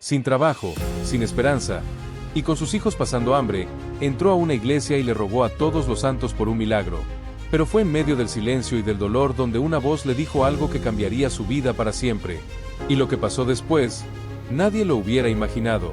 Sin trabajo, sin esperanza, y con sus hijos pasando hambre, entró a una iglesia y le rogó a todos los santos por un milagro. Pero fue en medio del silencio y del dolor donde una voz le dijo algo que cambiaría su vida para siempre. Y lo que pasó después, nadie lo hubiera imaginado.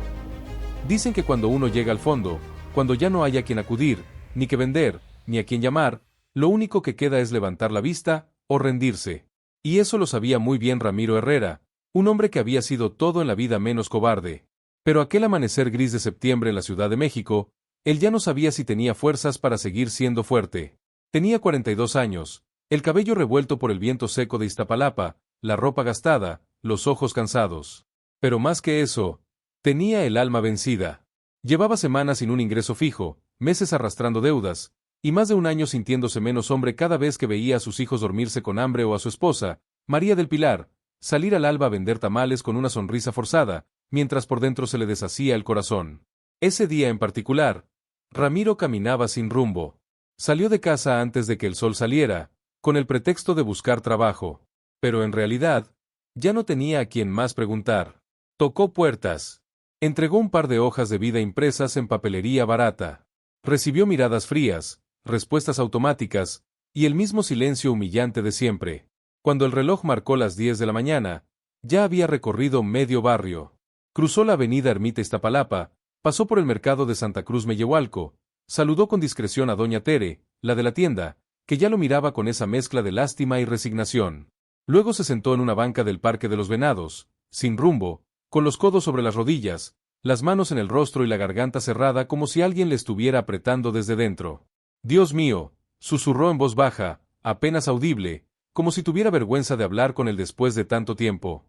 Dicen que cuando uno llega al fondo, cuando ya no haya a quien acudir, ni que vender, ni a quien llamar, lo único que queda es levantar la vista o rendirse. Y eso lo sabía muy bien Ramiro Herrera, un hombre que había sido todo en la vida menos cobarde. Pero aquel amanecer gris de septiembre en la Ciudad de México, él ya no sabía si tenía fuerzas para seguir siendo fuerte. Tenía 42 años, el cabello revuelto por el viento seco de Iztapalapa, la ropa gastada, los ojos cansados. Pero más que eso, tenía el alma vencida. Llevaba semanas sin un ingreso fijo, meses arrastrando deudas, y más de un año sintiéndose menos hombre cada vez que veía a sus hijos dormirse con hambre o a su esposa, María del Pilar, salir al alba a vender tamales con una sonrisa forzada, mientras por dentro se le deshacía el corazón. Ese día en particular, Ramiro caminaba sin rumbo. Salió de casa antes de que el sol saliera, con el pretexto de buscar trabajo. Pero en realidad, ya no tenía a quien más preguntar. Tocó puertas. Entregó un par de hojas de vida impresas en papelería barata. Recibió miradas frías, respuestas automáticas, y el mismo silencio humillante de siempre. Cuando el reloj marcó las 10 de la mañana, ya había recorrido medio barrio. Cruzó la avenida Ermita Iztapalapa, pasó por el mercado de Santa Cruz Mellehualco, saludó con discreción a doña Tere, la de la tienda, que ya lo miraba con esa mezcla de lástima y resignación. Luego se sentó en una banca del Parque de los Venados, sin rumbo, con los codos sobre las rodillas, las manos en el rostro y la garganta cerrada como si alguien le estuviera apretando desde dentro. «Dios mío», susurró en voz baja, apenas audible, como si tuviera vergüenza de hablar con él después de tanto tiempo.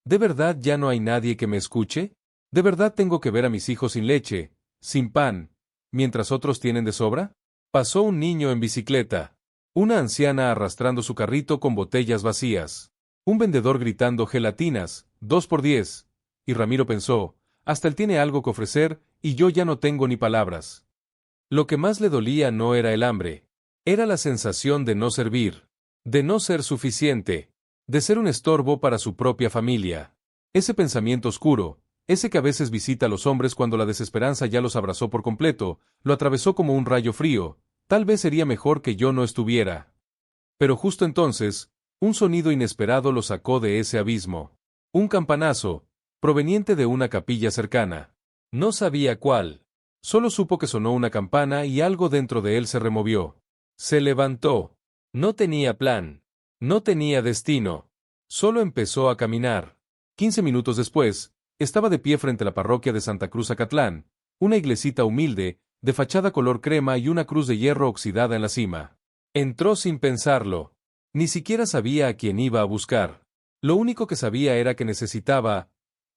¿De verdad ya no hay nadie que me escuche? ¿De verdad tengo que ver a mis hijos sin leche, sin pan, mientras otros tienen de sobra? Pasó un niño en bicicleta, una anciana arrastrando su carrito con botellas vacías, un vendedor gritando gelatinas, 2 por 10, y Ramiro pensó, hasta él tiene algo que ofrecer, y yo ya no tengo ni palabras. Lo que más le dolía no era el hambre, era la sensación de no servir, de no ser suficiente, de ser un estorbo para su propia familia. Ese pensamiento oscuro, ese que a veces visita a los hombres cuando la desesperanza ya los abrazó por completo, lo atravesó como un rayo frío. Tal vez sería mejor que yo no estuviera. Pero justo entonces, un sonido inesperado lo sacó de ese abismo. Un campanazo, proveniente de una capilla cercana. No sabía cuál. Solo supo que sonó una campana y algo dentro de él se removió. Se levantó. No tenía plan. No tenía destino. Solo empezó a caminar. 15 minutos después, estaba de pie frente a la parroquia de Santa Cruz Acatlán, una iglesita humilde, de fachada color crema y una cruz de hierro oxidada en la cima. Entró sin pensarlo. Ni siquiera sabía a quién iba a buscar. Lo único que sabía era que necesitaba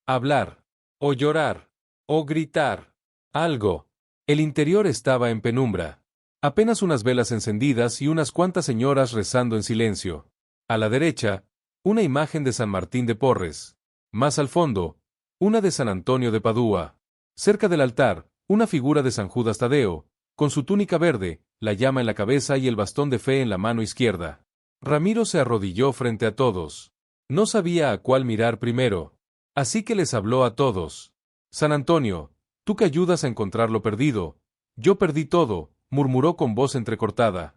hablar, o llorar, o gritar. Algo. El interior estaba en penumbra. Apenas unas velas encendidas y unas cuantas señoras rezando en silencio. A la derecha, una imagen de San Martín de Porres. Más al fondo, una de San Antonio de Padua. Cerca del altar, una figura de San Judas Tadeo, con su túnica verde, la llama en la cabeza y el bastón de fe en la mano izquierda. Ramiro se arrodilló frente a todos. No sabía a cuál mirar primero. Así que les habló a todos. San Antonio, tú que ayudas a encontrar lo perdido. Yo perdí todo, murmuró con voz entrecortada.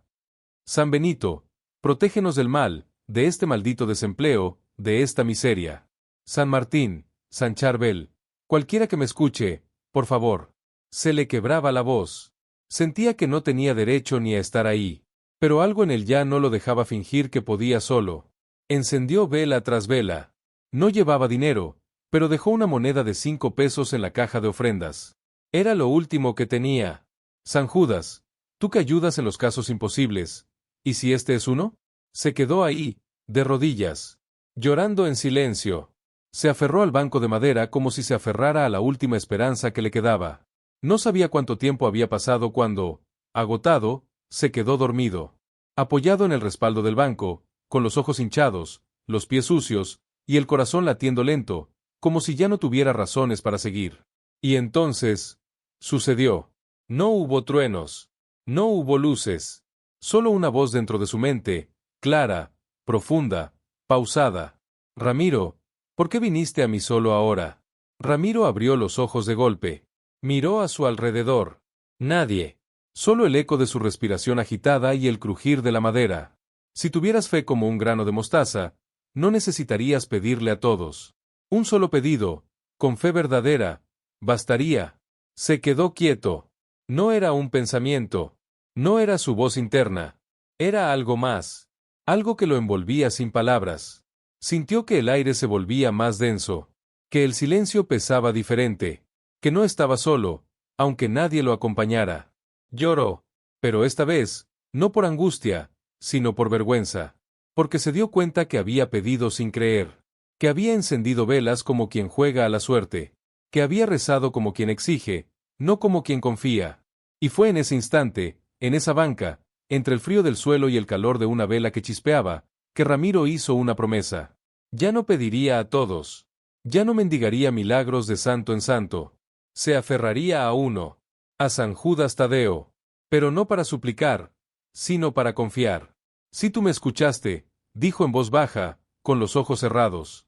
San Benito, protégenos del mal, de este maldito desempleo, de esta miseria. San Martín, San Charbel, cualquiera que me escuche, por favor. Se le quebraba la voz. Sentía que no tenía derecho ni a estar ahí. Pero algo en él ya no lo dejaba fingir que podía solo. Encendió vela tras vela. No llevaba dinero, pero dejó una moneda de 5 pesos en la caja de ofrendas. Era lo último que tenía. San Judas, tú que ayudas en los casos imposibles. ¿Y si este es uno? Se quedó ahí, de rodillas, llorando en silencio. Se aferró al banco de madera como si se aferrara a la última esperanza que le quedaba. No sabía cuánto tiempo había pasado cuando, agotado, se quedó dormido. Apoyado en el respaldo del banco, con los ojos hinchados, los pies sucios, y el corazón latiendo lento, como si ya no tuviera razones para seguir. Y entonces, sucedió. No hubo truenos. No hubo luces. Solo una voz dentro de su mente, clara, profunda, pausada. Ramiro, ¿por qué viniste a mí solo ahora? Ramiro abrió los ojos de golpe. Miró a su alrededor. Nadie. Solo el eco de su respiración agitada y el crujir de la madera. Si tuvieras fe como un grano de mostaza, no necesitarías pedirle a todos. Un solo pedido, con fe verdadera, bastaría. Se quedó quieto. No era un pensamiento. No era su voz interna. Era algo más. Algo que lo envolvía sin palabras. Sintió que el aire se volvía más denso. Que el silencio pesaba diferente. Que no estaba solo, aunque nadie lo acompañara. Lloró. Pero esta vez, no por angustia, sino por vergüenza. Porque se dio cuenta que había pedido sin creer. Que había encendido velas como quien juega a la suerte. Que había rezado como quien exige, no como quien confía. Y fue en ese instante, en esa banca, entre el frío del suelo y el calor de una vela que chispeaba, que Ramiro hizo una promesa. Ya no pediría a todos. Ya no mendigaría milagros de santo en santo. Se aferraría a uno. A San Judas Tadeo. Pero no para suplicar, sino para confiar. Si tú me escuchaste, dijo en voz baja, con los ojos cerrados.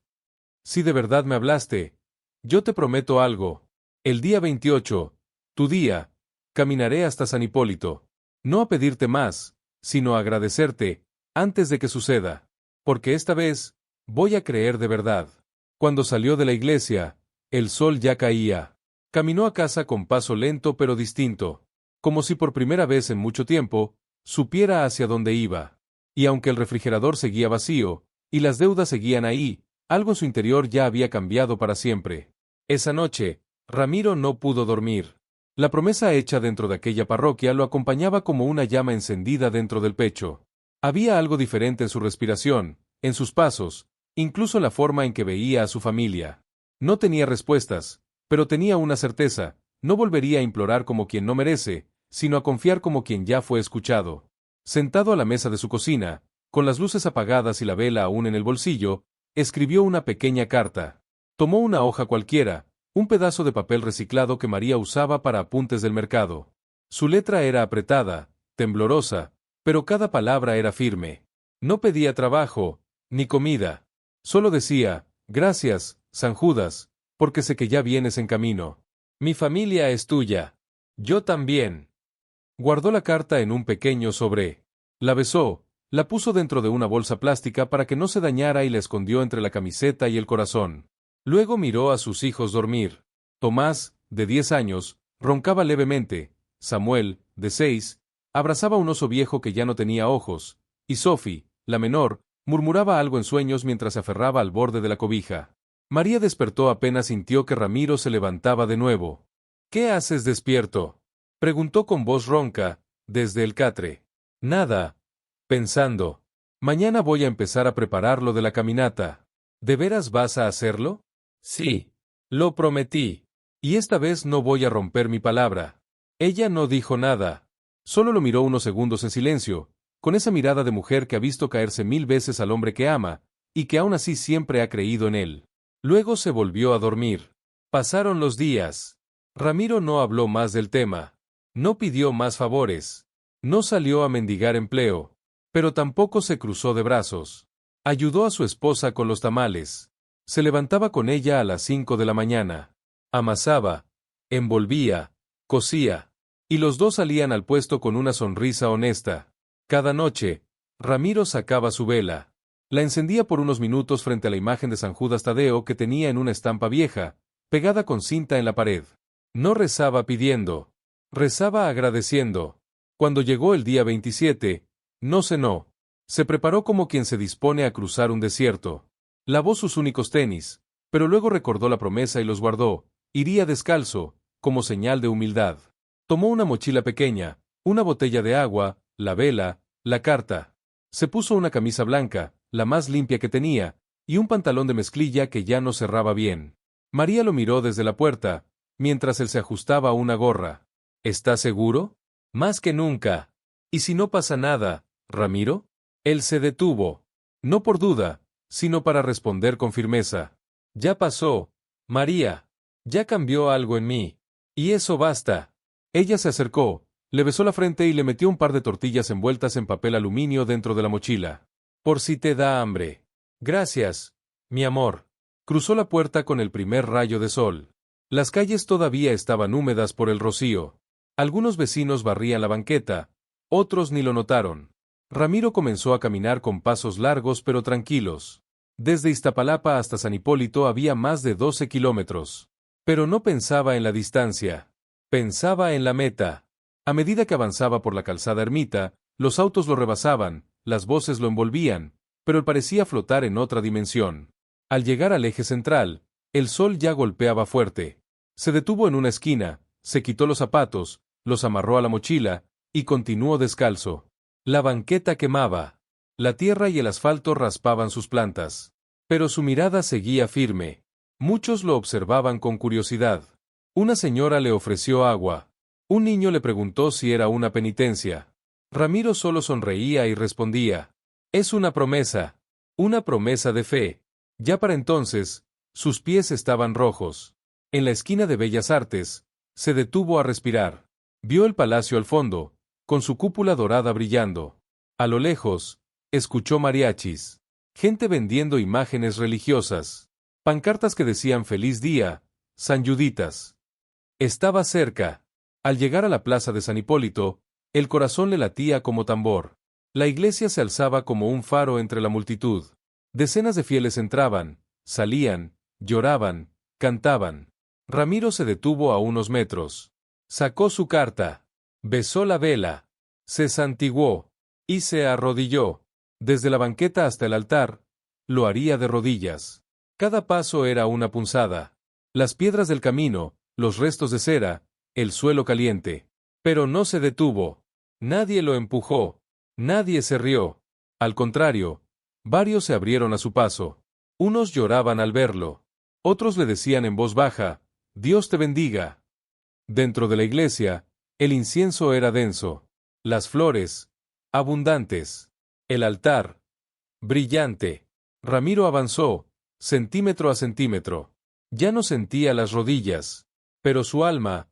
Si de verdad me hablaste, yo te prometo algo. El día 28, tu día, caminaré hasta San Hipólito. No a pedirte más, sino a agradecerte, antes de que suceda. Porque esta vez, voy a creer de verdad. Cuando salió de la iglesia, el sol ya caía. Caminó a casa con paso lento pero distinto. Como si por primera vez en mucho tiempo, supiera hacia dónde iba. Y aunque el refrigerador seguía vacío, y las deudas seguían ahí, algo en su interior ya había cambiado para siempre. Esa noche, Ramiro no pudo dormir. La promesa hecha dentro de aquella parroquia lo acompañaba como una llama encendida dentro del pecho. Había algo diferente en su respiración, en sus pasos, incluso en la forma en que veía a su familia. No tenía respuestas, pero tenía una certeza: no volvería a implorar como quien no merece, sino a confiar como quien ya fue escuchado. Sentado a la mesa de su cocina, con las luces apagadas y la vela aún en el bolsillo, escribió una pequeña carta. Tomó una hoja cualquiera, un pedazo de papel reciclado que María usaba para apuntes del mercado. Su letra era apretada, temblorosa, pero cada palabra era firme. No pedía trabajo, ni comida. Solo decía: gracias, San Judas, porque sé que ya vienes en camino. Mi familia es tuya. Yo también. Guardó la carta en un pequeño sobre. La besó, la puso dentro de una bolsa plástica para que no se dañara y la escondió entre la camiseta y el corazón. Luego miró a sus hijos dormir. Tomás, de 10 años, roncaba levemente. Samuel, de 6, abrazaba un oso viejo que ya no tenía ojos. Y Sophie, la menor, murmuraba algo en sueños mientras se aferraba al borde de la cobija. María despertó apenas sintió que Ramiro se levantaba de nuevo. ¿Qué haces despierto?, preguntó con voz ronca, desde el catre. Nada. Pensando. Mañana voy a empezar a preparar lo de la caminata. ¿De veras vas a hacerlo? Sí. Lo prometí. Y esta vez no voy a romper mi palabra. Ella no dijo nada. Solo lo miró unos segundos en silencio, con esa mirada de mujer que ha visto caerse 1000 veces al hombre que ama, y que aún así siempre ha creído en él. Luego se volvió a dormir. Pasaron los días. Ramiro no habló más del tema. No pidió más favores. No salió a mendigar empleo. Pero tampoco se cruzó de brazos. Ayudó a su esposa con los tamales. Se levantaba con ella a las 5 de la mañana. Amasaba, envolvía, cosía. Y los dos salían al puesto con una sonrisa honesta. Cada noche, Ramiro sacaba su vela. La encendía por unos minutos frente a la imagen de San Judas Tadeo que tenía en una estampa vieja, pegada con cinta en la pared. No rezaba pidiendo. Rezaba agradeciendo. Cuando llegó el día 27, no cenó. Se preparó como quien se dispone a cruzar un desierto. Lavó sus únicos tenis, pero luego recordó la promesa y los guardó. Iría descalzo, como señal de humildad. Tomó una mochila pequeña, una botella de agua, la vela, la carta. Se puso una camisa blanca, la más limpia que tenía, y un pantalón de mezclilla que ya no cerraba bien. María lo miró desde la puerta, mientras él se ajustaba una gorra. ¿Estás seguro? Más que nunca. ¿Y si no pasa nada, Ramiro? Él se detuvo. No por duda, sino para responder con firmeza. Ya pasó, María. Ya cambió algo en mí. Y eso basta. Ella se acercó, le besó la frente y le metió un par de tortillas envueltas en papel aluminio dentro de la mochila. Por si te da hambre. Gracias, mi amor. Cruzó la puerta con el primer rayo de sol. Las calles todavía estaban húmedas por el rocío. Algunos vecinos barrían la banqueta, otros ni lo notaron. Ramiro comenzó a caminar con pasos largos pero tranquilos. Desde Iztapalapa hasta San Hipólito había más de 12 kilómetros. Pero no pensaba en la distancia. Pensaba en la meta. A medida que avanzaba por la calzada Ermita, los autos lo rebasaban, las voces lo envolvían, pero él parecía flotar en otra dimensión. Al llegar al eje central, el sol ya golpeaba fuerte. Se detuvo en una esquina, se quitó los zapatos, los amarró a la mochila, y continuó descalzo. La banqueta quemaba. La tierra y el asfalto raspaban sus plantas. Pero su mirada seguía firme. Muchos lo observaban con curiosidad. Una señora le ofreció agua. Un niño le preguntó si era una penitencia. Ramiro solo sonreía y respondía: «Es una promesa de fe». Ya para entonces, sus pies estaban rojos. En la esquina de Bellas Artes, se detuvo a respirar. Vio el palacio al fondo, con su cúpula dorada brillando. A lo lejos, escuchó mariachis, gente vendiendo imágenes religiosas, pancartas que decían «Feliz día, San Juditas». Estaba cerca. Al llegar a la plaza de San Hipólito, el corazón le latía como tambor. La iglesia se alzaba como un faro entre la multitud. Decenas de fieles entraban, salían, lloraban, cantaban. Ramiro se detuvo a unos metros. Sacó su carta. Besó la vela. Se santiguó. Y se arrodilló. Desde la banqueta hasta el altar, lo haría de rodillas. Cada paso era una punzada. Las piedras del camino, los restos de cera, el suelo caliente. Pero no se detuvo. Nadie lo empujó. Nadie se rió. Al contrario, varios se abrieron a su paso. Unos lloraban al verlo. Otros le decían en voz baja: «Dios te bendiga». Dentro de la iglesia, el incienso era denso. Las flores, abundantes. El altar, brillante. Ramiro avanzó, centímetro a centímetro. Ya no sentía las rodillas. Pero su alma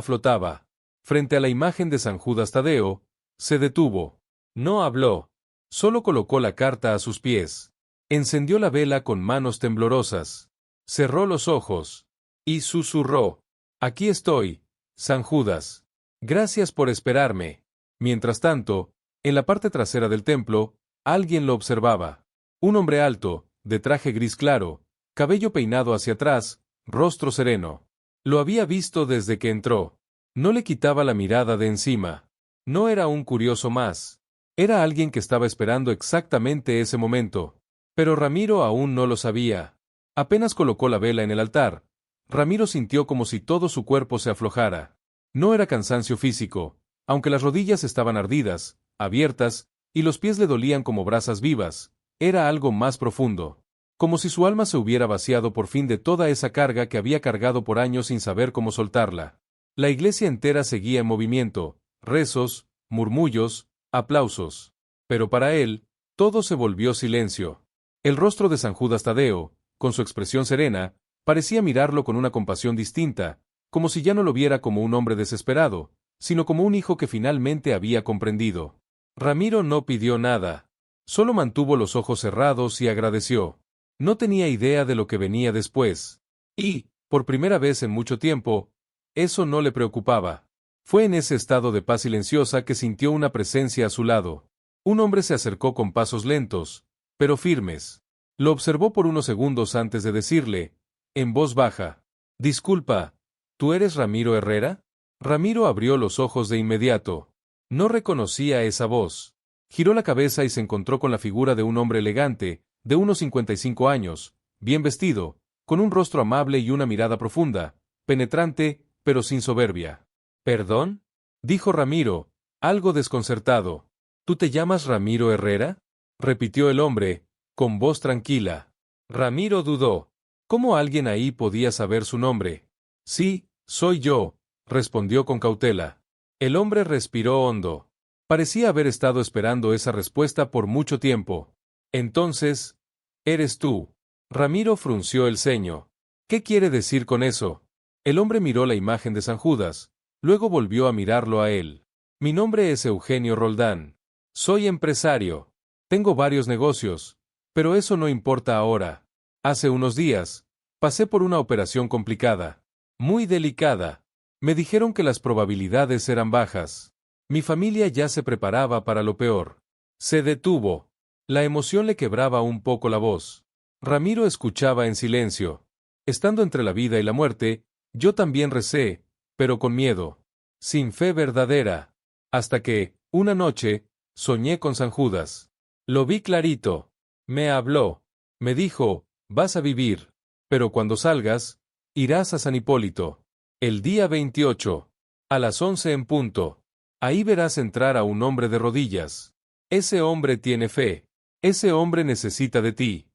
flotaba. Frente a la imagen de San Judas Tadeo, se detuvo. No habló. Solo colocó la carta a sus pies. Encendió la vela con manos temblorosas. Cerró los ojos. Y susurró: «Aquí estoy, San Judas. Gracias por esperarme». Mientras tanto, en la parte trasera del templo, alguien lo observaba. Un hombre alto, de traje gris claro, cabello peinado hacia atrás, rostro sereno. Lo había visto desde que entró. No le quitaba la mirada de encima. No era un curioso más. Era alguien que estaba esperando exactamente ese momento. Pero Ramiro aún no lo sabía. Apenas colocó la vela en el altar, Ramiro sintió como si todo su cuerpo se aflojara. No era cansancio físico, aunque las rodillas estaban ardidas, abiertas, y los pies le dolían como brasas vivas. Era algo más profundo. Como si su alma se hubiera vaciado por fin de toda esa carga que había cargado por años sin saber cómo soltarla. La iglesia entera seguía en movimiento, rezos, murmullos, aplausos. Pero para él, todo se volvió silencio. El rostro de San Judas Tadeo, con su expresión serena, parecía mirarlo con una compasión distinta, como si ya no lo viera como un hombre desesperado, sino como un hijo que finalmente había comprendido. Ramiro no pidió nada. Solo mantuvo los ojos cerrados y agradeció. No tenía idea de lo que venía después. Y, por primera vez en mucho tiempo, eso no le preocupaba. Fue en ese estado de paz silenciosa que sintió una presencia a su lado. Un hombre se acercó con pasos lentos, pero firmes. Lo observó por unos segundos antes de decirle, en voz baja: «Disculpa, ¿tú eres Ramiro Herrera?». Ramiro abrió los ojos de inmediato. No reconocía esa voz. Giró la cabeza y se encontró con la figura de un hombre elegante, de unos 55 años, bien vestido, con un rostro amable y una mirada profunda, penetrante, pero sin soberbia. «¿Perdón?», dijo Ramiro, algo desconcertado. «¿Tú te llamas Ramiro Herrera?», repitió el hombre, con voz tranquila. Ramiro dudó. ¿Cómo alguien ahí podía saber su nombre? «Sí, soy yo», respondió con cautela. El hombre respiró hondo. Parecía haber estado esperando esa respuesta por mucho tiempo. «Entonces, ¿eres tú?». Ramiro frunció el ceño. «¿Qué quiere decir con eso?». El hombre miró la imagen de San Judas, luego volvió a mirarlo a él. «Mi nombre es Eugenio Roldán. Soy empresario. Tengo varios negocios, pero eso no importa ahora. Hace unos días, pasé por una operación complicada. Muy delicada. Me dijeron que las probabilidades eran bajas. Mi familia ya se preparaba para lo peor. Se detuvo. La emoción le quebraba un poco la voz. Ramiro escuchaba en silencio. Estando entre la vida y la muerte, yo también recé, pero con miedo. Sin fe verdadera. Hasta que, una noche, soñé con San Judas. Lo vi clarito. Me habló. Me dijo, vas a vivir. Pero cuando salgas, irás a San Hipólito. El día 28. A las 11 en punto. Ahí verás entrar a un hombre de rodillas. Ese hombre tiene fe. Ese hombre necesita de ti.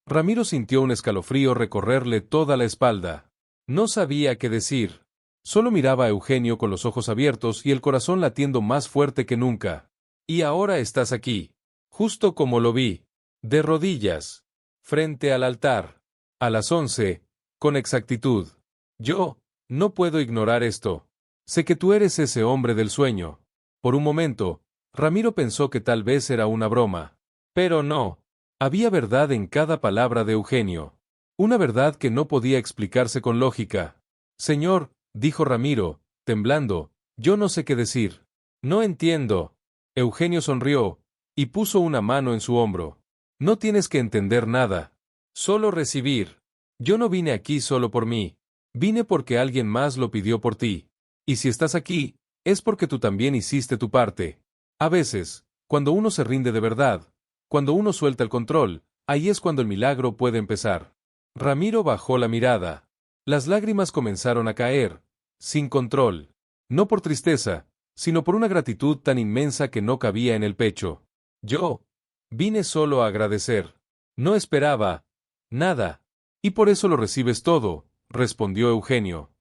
Ramiro sintió un escalofrío recorrerle toda la espalda. No sabía qué decir. Solo miraba a Eugenio con los ojos abiertos y el corazón latiendo más fuerte que nunca. Y ahora estás aquí. Justo como lo vi. De rodillas. Frente al altar. A las 11. Con exactitud. Yo no puedo ignorar esto. Sé que tú eres ese hombre del sueño. Por un momento, Ramiro pensó que tal vez era una broma. Pero no. Había verdad en cada palabra de Eugenio. Una verdad que no podía explicarse con lógica. Señor, dijo Ramiro, temblando, yo no sé qué decir. No entiendo. Eugenio sonrió, y puso una mano en su hombro. No tienes que entender nada. Solo recibir. Yo no vine aquí solo por mí. Vine porque alguien más lo pidió por ti. Y si estás aquí, es porque tú también hiciste tu parte. A veces, cuando uno se rinde de verdad, cuando uno suelta el control, ahí es cuando el milagro puede empezar. Ramiro bajó la mirada. Las lágrimas comenzaron a caer, sin control. No por tristeza, sino por una gratitud tan inmensa que no cabía en el pecho. Yo vine solo a agradecer. No esperaba nada. Y por eso lo recibes todo, respondió Eugenio.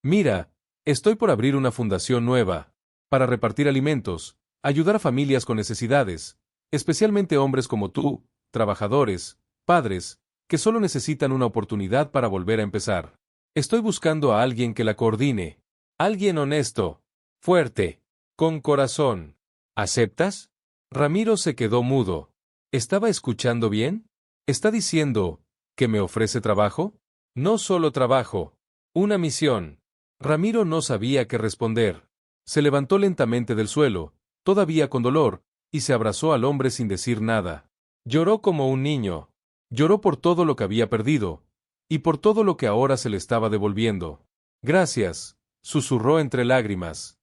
Mira, estoy por abrir una fundación nueva, para repartir alimentos, ayudar a familias con necesidades, especialmente hombres como tú, trabajadores, padres, que solo necesitan una oportunidad para volver a empezar. Estoy buscando a alguien que la coordine. Alguien honesto, fuerte, con corazón. ¿Aceptas? Ramiro se quedó mudo. ¿Estaba escuchando bien? ¿Está diciendo que me ofrece trabajo? No solo trabajo, una misión. Ramiro no sabía qué responder. Se levantó lentamente del suelo, todavía con dolor, y se abrazó al hombre sin decir nada. Lloró como un niño. Lloró por todo lo que había perdido, y por todo lo que ahora se le estaba devolviendo. Gracias, susurró entre lágrimas.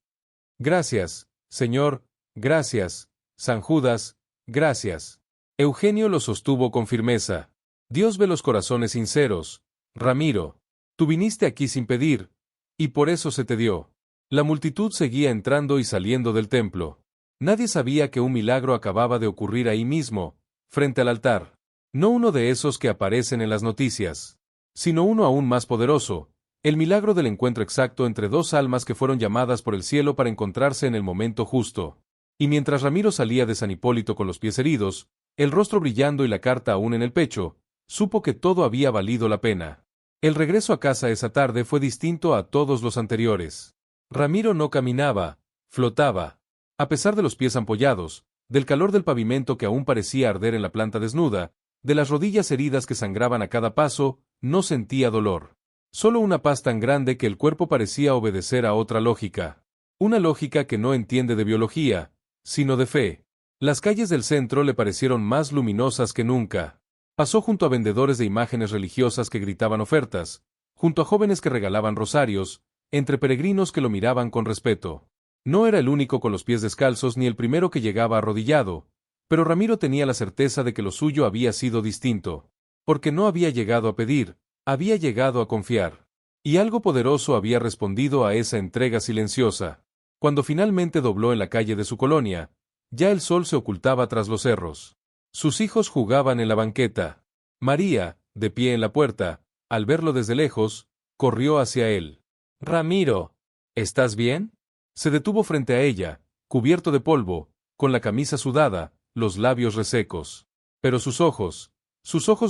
Gracias, Señor, gracias, San Judas, gracias. Eugenio lo sostuvo con firmeza. Dios ve los corazones sinceros. Ramiro, tú viniste aquí sin pedir, y por eso se te dio. La multitud seguía entrando y saliendo del templo. Nadie sabía que un milagro acababa de ocurrir ahí mismo, frente al altar. No uno de esos que aparecen en las noticias, sino uno aún más poderoso, el milagro del encuentro exacto entre dos almas que fueron llamadas por el cielo para encontrarse en el momento justo. Y mientras Ramiro salía de San Hipólito con los pies heridos, el rostro brillando y la carta aún en el pecho, supo que todo había valido la pena. El regreso a casa esa tarde fue distinto a todos los anteriores. Ramiro no caminaba, flotaba. A pesar de los pies ampollados, del calor del pavimento que aún parecía arder en la planta desnuda, de las rodillas heridas que sangraban a cada paso, no sentía dolor. Solo una paz tan grande que el cuerpo parecía obedecer a otra lógica. Una lógica que no entiende de biología, sino de fe. Las calles del centro le parecieron más luminosas que nunca. Pasó junto a vendedores de imágenes religiosas que gritaban ofertas, junto a jóvenes que regalaban rosarios, entre peregrinos que lo miraban con respeto. No era el único con los pies descalzos ni el primero que llegaba arrodillado, pero Ramiro tenía la certeza de que lo suyo había sido distinto. Porque no había llegado a pedir, había llegado a confiar. Y algo poderoso había respondido a esa entrega silenciosa. Cuando finalmente dobló en la calle de su colonia, ya el sol se ocultaba tras los cerros. Sus hijos jugaban en la banqueta. María, de pie en la puerta, al verlo desde lejos, corrió hacia él. «Ramiro, ¿estás bien?» Se detuvo frente a ella, cubierto de polvo, con la camisa sudada, los labios resecos. Pero sus ojos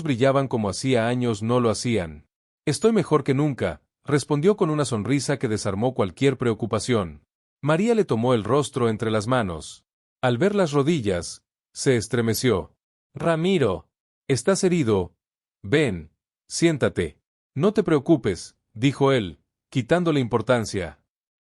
brillaban como hacía años no lo hacían. «Estoy mejor que nunca», respondió con una sonrisa que desarmó cualquier preocupación. María le tomó el rostro entre las manos. Al ver las rodillas, se estremeció. «Ramiro, ¿estás herido? Ven, siéntate. No te preocupes, dijo él, quitándole importancia.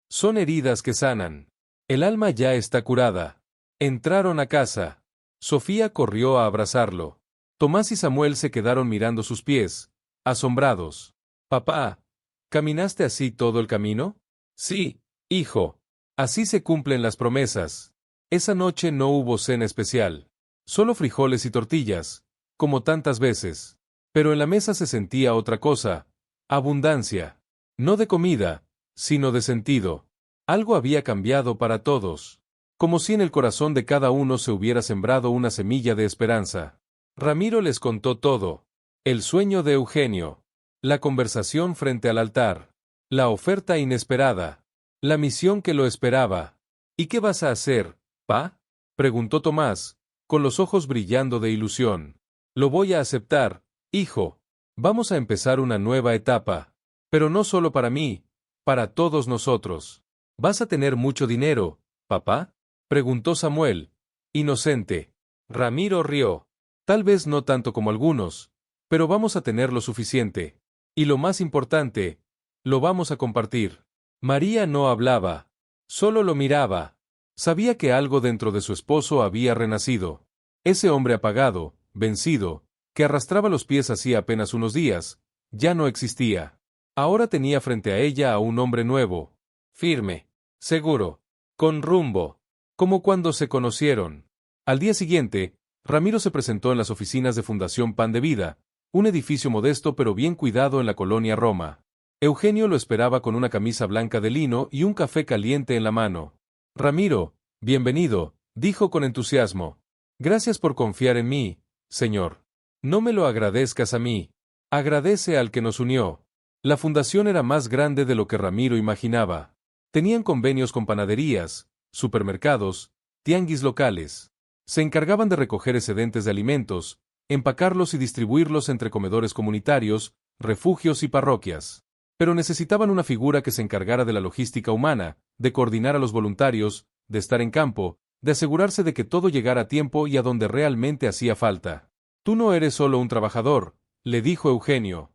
Son heridas que sanan. El alma ya está curada. Entraron a casa. Sofía corrió a abrazarlo. Tomás y Samuel se quedaron mirando sus pies, asombrados. Papá, ¿caminaste así todo el camino? Sí, hijo. Así se cumplen las promesas. Esa noche no hubo cena especial. Solo frijoles y tortillas, como tantas veces. Pero en la mesa se sentía otra cosa, abundancia. No de comida, sino de sentido. Algo había cambiado para todos. Como si en el corazón de cada uno se hubiera sembrado una semilla de esperanza. Ramiro les contó todo. El sueño de Eugenio. La conversación frente al altar. La oferta inesperada. La misión que lo esperaba. ¿Y qué vas a hacer, pa? Preguntó Tomás, con los ojos brillando de ilusión. Lo voy a aceptar, hijo. Vamos a empezar una nueva etapa. Pero no solo para mí, para todos nosotros. ¿Vas a tener mucho dinero, papá? Preguntó Samuel, inocente. Ramiro rió. Tal vez no tanto como algunos, pero vamos a tener lo suficiente. Y lo más importante, lo vamos a compartir. María no hablaba, solo lo miraba. Sabía que algo dentro de su esposo había renacido. Ese hombre apagado, vencido, que arrastraba los pies hacía apenas unos días, ya no existía. Ahora tenía frente a ella a un hombre nuevo, firme, seguro, con rumbo, como cuando se conocieron. Al día siguiente, Ramiro se presentó en las oficinas de Fundación Pan de Vida, un edificio modesto pero bien cuidado en la colonia Roma. Eugenio lo esperaba con una camisa blanca de lino y un café caliente en la mano. Ramiro, bienvenido, dijo con entusiasmo. Gracias por confiar en mí, señor. No me lo agradezcas a mí. Agradece al que nos unió. La fundación era más grande de lo que Ramiro imaginaba. Tenían convenios con panaderías, supermercados, tianguis locales. Se encargaban de recoger excedentes de alimentos, empacarlos y distribuirlos entre comedores comunitarios, refugios y parroquias. Pero necesitaban una figura que se encargara de la logística humana, de coordinar a los voluntarios, de estar en campo, de asegurarse de que todo llegara a tiempo y a donde realmente hacía falta. Tú no eres solo un trabajador, le dijo Eugenio.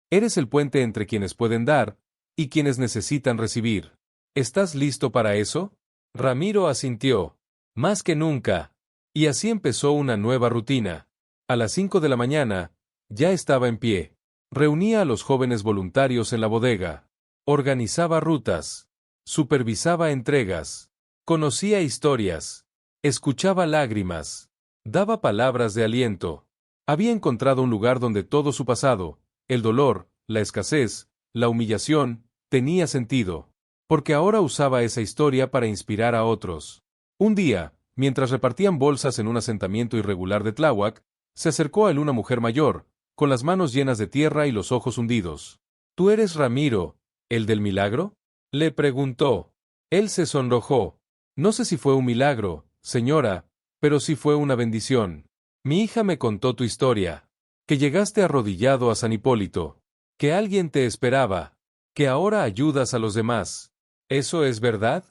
Eres el puente entre quienes pueden dar y quienes necesitan recibir. ¿Estás listo para eso? Ramiro asintió. Más que nunca. Y así empezó una nueva rutina. A las 5 de la mañana, ya estaba en pie. Reunía a los jóvenes voluntarios en la bodega. Organizaba rutas. Supervisaba entregas. Conocía historias. Escuchaba lágrimas. Daba palabras de aliento. Había encontrado un lugar donde todo su pasado, el dolor, la escasez, la humillación, tenía sentido. Porque ahora usaba esa historia para inspirar a otros. Un día, mientras repartían bolsas en un asentamiento irregular de Tláhuac, se acercó a él una mujer mayor, con las manos llenas de tierra y los ojos hundidos. ¿Tú eres Ramiro, el del milagro? Le preguntó. Él se sonrojó. No sé si fue un milagro, señora, pero sí fue una bendición. Mi hija me contó tu historia. Que llegaste arrodillado a San Hipólito. Que alguien te esperaba. Que ahora ayudas a los demás. ¿Eso es verdad?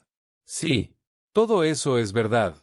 Sí, todo eso es verdad.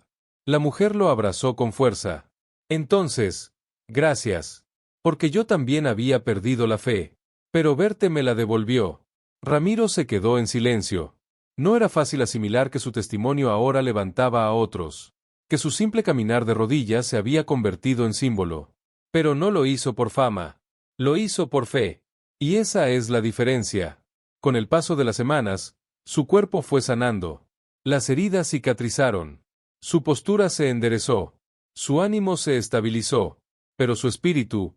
La mujer lo abrazó con fuerza. Entonces, gracias. Porque yo también había perdido la fe. Pero verte me la devolvió. Ramiro se quedó en silencio. No era fácil asimilar que su testimonio ahora levantaba a otros. Que su simple caminar de rodillas se había convertido en símbolo. Pero no lo hizo por fama. Lo hizo por fe. Y esa es la diferencia. Con el paso de las semanas, su cuerpo fue sanando. Las heridas cicatrizaron. Su postura se enderezó. Su ánimo se estabilizó. Pero su espíritu,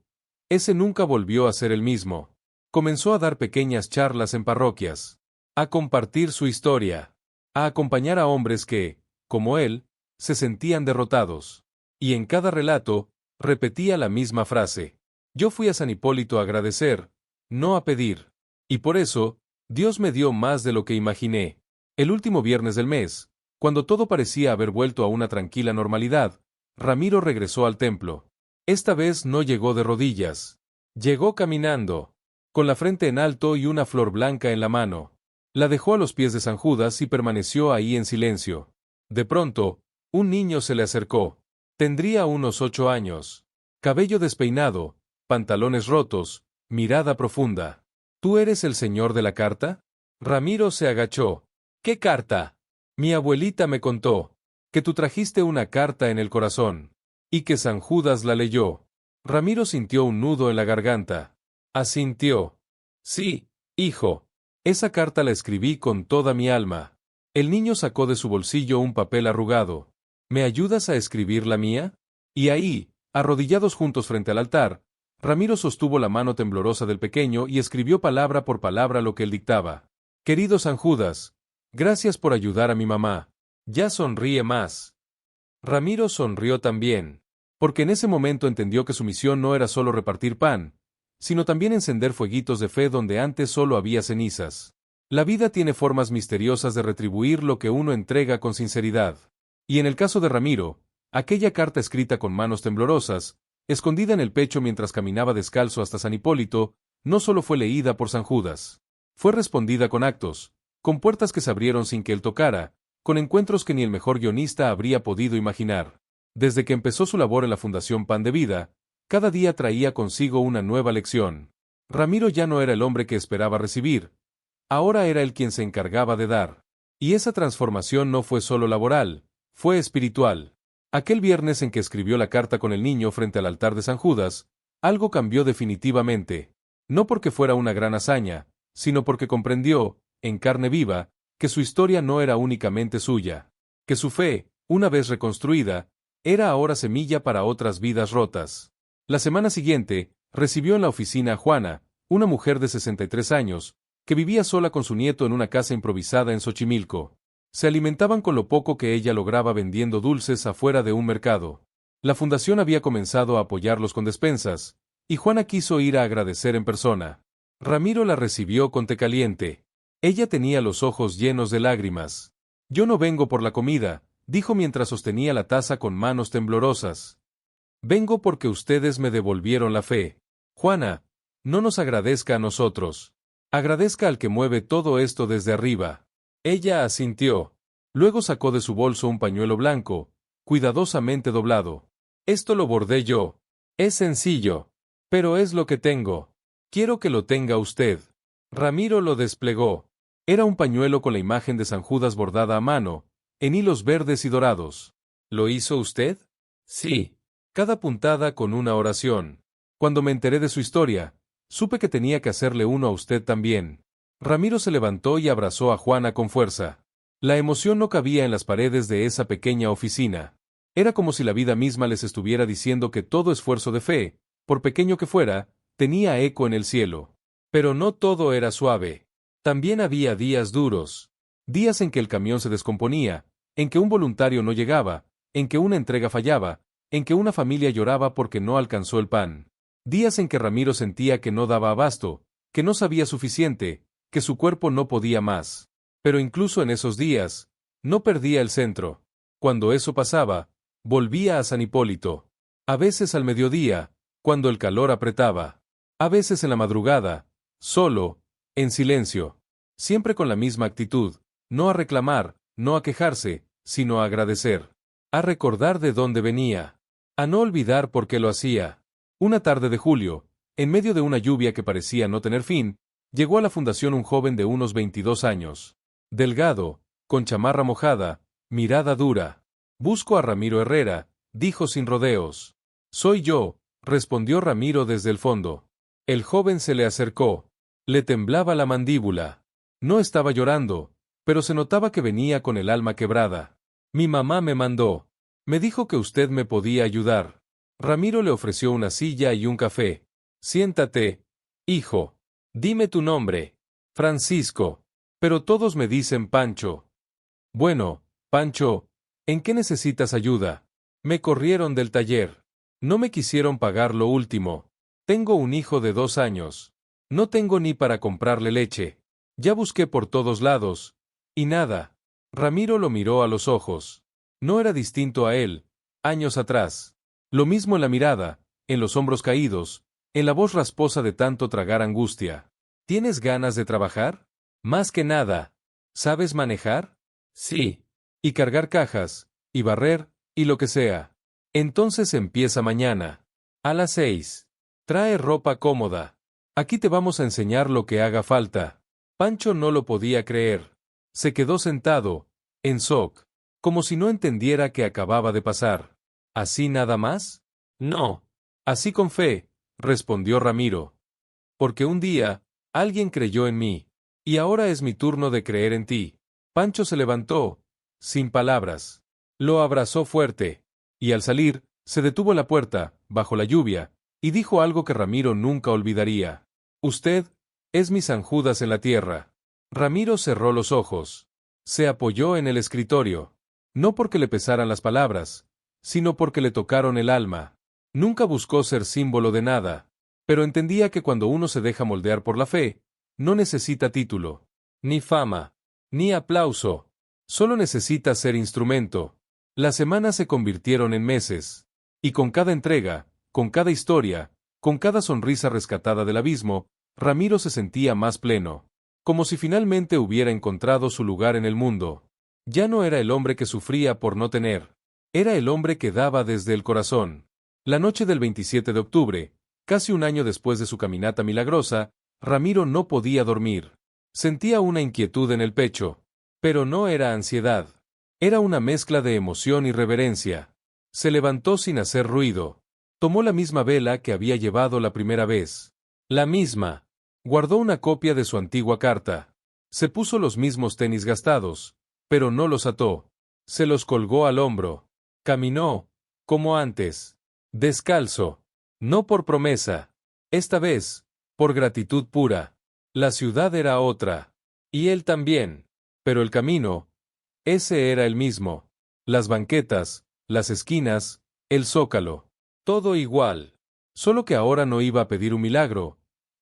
ese nunca volvió a ser el mismo. Comenzó a dar pequeñas charlas en parroquias. A compartir su historia. A acompañar a hombres que, como él, se sentían derrotados. Y en cada relato, repetía la misma frase. Yo fui a San Hipólito a agradecer, no a pedir. Y por eso, Dios me dio más de lo que imaginé. El último viernes del mes, cuando todo parecía haber vuelto a una tranquila normalidad, Ramiro regresó al templo. Esta vez no llegó de rodillas. Llegó caminando, con la frente en alto y una flor blanca en la mano. La dejó a los pies de San Judas y permaneció ahí en silencio. De pronto, un niño se le acercó. Tendría unos 8 años. Cabello despeinado, pantalones rotos, mirada profunda. ¿Tú eres el señor de la carta? Ramiro se agachó. ¿Qué carta? Mi abuelita me contó que tú trajiste una carta en el corazón, y que San Judas la leyó. Ramiro sintió un nudo en la garganta. Asintió. Sí, hijo. Esa carta la escribí con toda mi alma. El niño sacó de su bolsillo un papel arrugado. ¿Me ayudas a escribir la mía? Y ahí, arrodillados juntos frente al altar, Ramiro sostuvo la mano temblorosa del pequeño y escribió palabra por palabra lo que él dictaba. Querido San Judas, gracias por ayudar a mi mamá. Ya sonríe más. Ramiro sonrió también, porque en ese momento entendió que su misión no era solo repartir pan, sino también encender fueguitos de fe donde antes solo había cenizas. La vida tiene formas misteriosas de retribuir lo que uno entrega con sinceridad. Y en el caso de Ramiro, aquella carta escrita con manos temblorosas, escondida en el pecho mientras caminaba descalzo hasta San Hipólito, no solo fue leída por San Judas. Fue respondida con actos, con puertas que se abrieron sin que él tocara, con encuentros que ni el mejor guionista habría podido imaginar. Desde que empezó su labor en la Fundación Pan de Vida, cada día traía consigo una nueva lección. Ramiro ya no era el hombre que esperaba recibir, ahora era él quien se encargaba de dar. Y esa transformación no fue solo laboral, fue espiritual. Aquel viernes en que escribió la carta con el niño frente al altar de San Judas, algo cambió definitivamente. No porque fuera una gran hazaña, sino porque comprendió, en carne viva, que su historia no era únicamente suya, que su fe, una vez reconstruida, era ahora semilla para otras vidas rotas. La semana siguiente, recibió en la oficina a Juana, una mujer de 63 años, que vivía sola con su nieto en una casa improvisada en Xochimilco. Se alimentaban con lo poco que ella lograba vendiendo dulces afuera de un mercado. La fundación había comenzado a apoyarlos con despensas, y Juana quiso ir a agradecer en persona. Ramiro la recibió con té caliente. Ella tenía los ojos llenos de lágrimas. Yo no vengo por la comida, dijo mientras sostenía la taza con manos temblorosas. Vengo porque ustedes me devolvieron la fe. Juana, no nos agradezca a nosotros. Agradezca al que mueve todo esto desde arriba. Ella asintió. Luego sacó de su bolso un pañuelo blanco, cuidadosamente doblado. Esto lo bordé yo. Es sencillo. Pero es lo que tengo. Quiero que lo tenga usted. Ramiro lo desplegó. Era un pañuelo con la imagen de San Judas bordada a mano, en hilos verdes y dorados. ¿Lo hizo usted? Sí. Cada puntada con una oración. Cuando me enteré de su historia, supe que tenía que hacerle uno a usted también. Ramiro se levantó y abrazó a Juana con fuerza. La emoción no cabía en las paredes de esa pequeña oficina. Era como si la vida misma les estuviera diciendo que todo esfuerzo de fe, por pequeño que fuera, tenía eco en el cielo. Pero no todo era suave. También había días duros. Días en que el camión se descomponía, en que un voluntario no llegaba, en que una entrega fallaba, en que una familia lloraba porque no alcanzó el pan. Días en que Ramiro sentía que no daba abasto, que no sabía suficiente, que su cuerpo no podía más. Pero incluso en esos días, no perdía el centro. Cuando eso pasaba, volvía a San Hipólito. A veces al mediodía, cuando el calor apretaba. A veces en la madrugada, solo, en silencio. Siempre con la misma actitud, no a reclamar, no a quejarse, sino a agradecer. A recordar de dónde venía. A no olvidar por qué lo hacía. Una tarde de julio, en medio de una lluvia que parecía no tener fin, llegó a la fundación un joven de unos 22 años. Delgado, con chamarra mojada, mirada dura. Busco a Ramiro Herrera, dijo sin rodeos. Soy yo, respondió Ramiro desde el fondo. El joven se le acercó. Le temblaba la mandíbula. No estaba llorando, pero se notaba que venía con el alma quebrada. Mi mamá me mandó. Me dijo que usted me podía ayudar. Ramiro le ofreció una silla y un café. Siéntate, hijo. Dime tu nombre. Francisco. Pero todos me dicen Pancho. Bueno, Pancho, ¿en qué necesitas ayuda? Me corrieron del taller. No me quisieron pagar lo último. Tengo un hijo de 2 años. No tengo ni para comprarle leche. Ya busqué por todos lados. Y nada. Ramiro lo miró a los ojos. No era distinto a él, años atrás. Lo mismo en la mirada, en los hombros caídos, en la voz rasposa de tanto tragar angustia. ¿Tienes ganas de trabajar? Más que nada. ¿Sabes manejar? Sí. Y cargar cajas, y barrer, y lo que sea. Entonces empieza mañana. A las 6. Trae ropa cómoda. Aquí te vamos a enseñar lo que haga falta. Pancho no lo podía creer. Se quedó sentado, en shock, como si no entendiera qué acababa de pasar. ¿Así nada más? No. Así con fe, respondió Ramiro. Porque un día, alguien creyó en mí. Y ahora es mi turno de creer en ti. Pancho se levantó, sin palabras. Lo abrazó fuerte. Y al salir, se detuvo en la puerta, bajo la lluvia, y dijo algo que Ramiro nunca olvidaría. Usted es mi San Judas en la tierra. Ramiro cerró los ojos. Se apoyó en el escritorio. No porque le pesaran las palabras, sino porque le tocaron el alma. Nunca buscó ser símbolo de nada, pero entendía que cuando uno se deja moldear por la fe, no necesita título, ni fama, ni aplauso. Solo necesita ser instrumento. Las semanas se convirtieron en meses. Y con cada entrega, con cada historia, con cada sonrisa rescatada del abismo, Ramiro se sentía más pleno. Como si finalmente hubiera encontrado su lugar en el mundo. Ya no era el hombre que sufría por no tener. Era el hombre que daba desde el corazón. La noche del 27 de octubre, casi un año después de su caminata milagrosa, Ramiro no podía dormir. Sentía una inquietud en el pecho. Pero no era ansiedad. Era una mezcla de emoción y reverencia. Se levantó sin hacer ruido. Tomó la misma vela que había llevado la primera vez. La misma. Guardó una copia de su antigua carta. Se puso los mismos tenis gastados, pero no los ató. Se los colgó al hombro. Caminó, como antes. Descalzo. No por promesa. Esta vez, por gratitud pura. La ciudad era otra. Y él también. Pero el camino, ese era el mismo. Las banquetas, las esquinas, el zócalo. Todo igual. Solo que ahora no iba a pedir un milagro.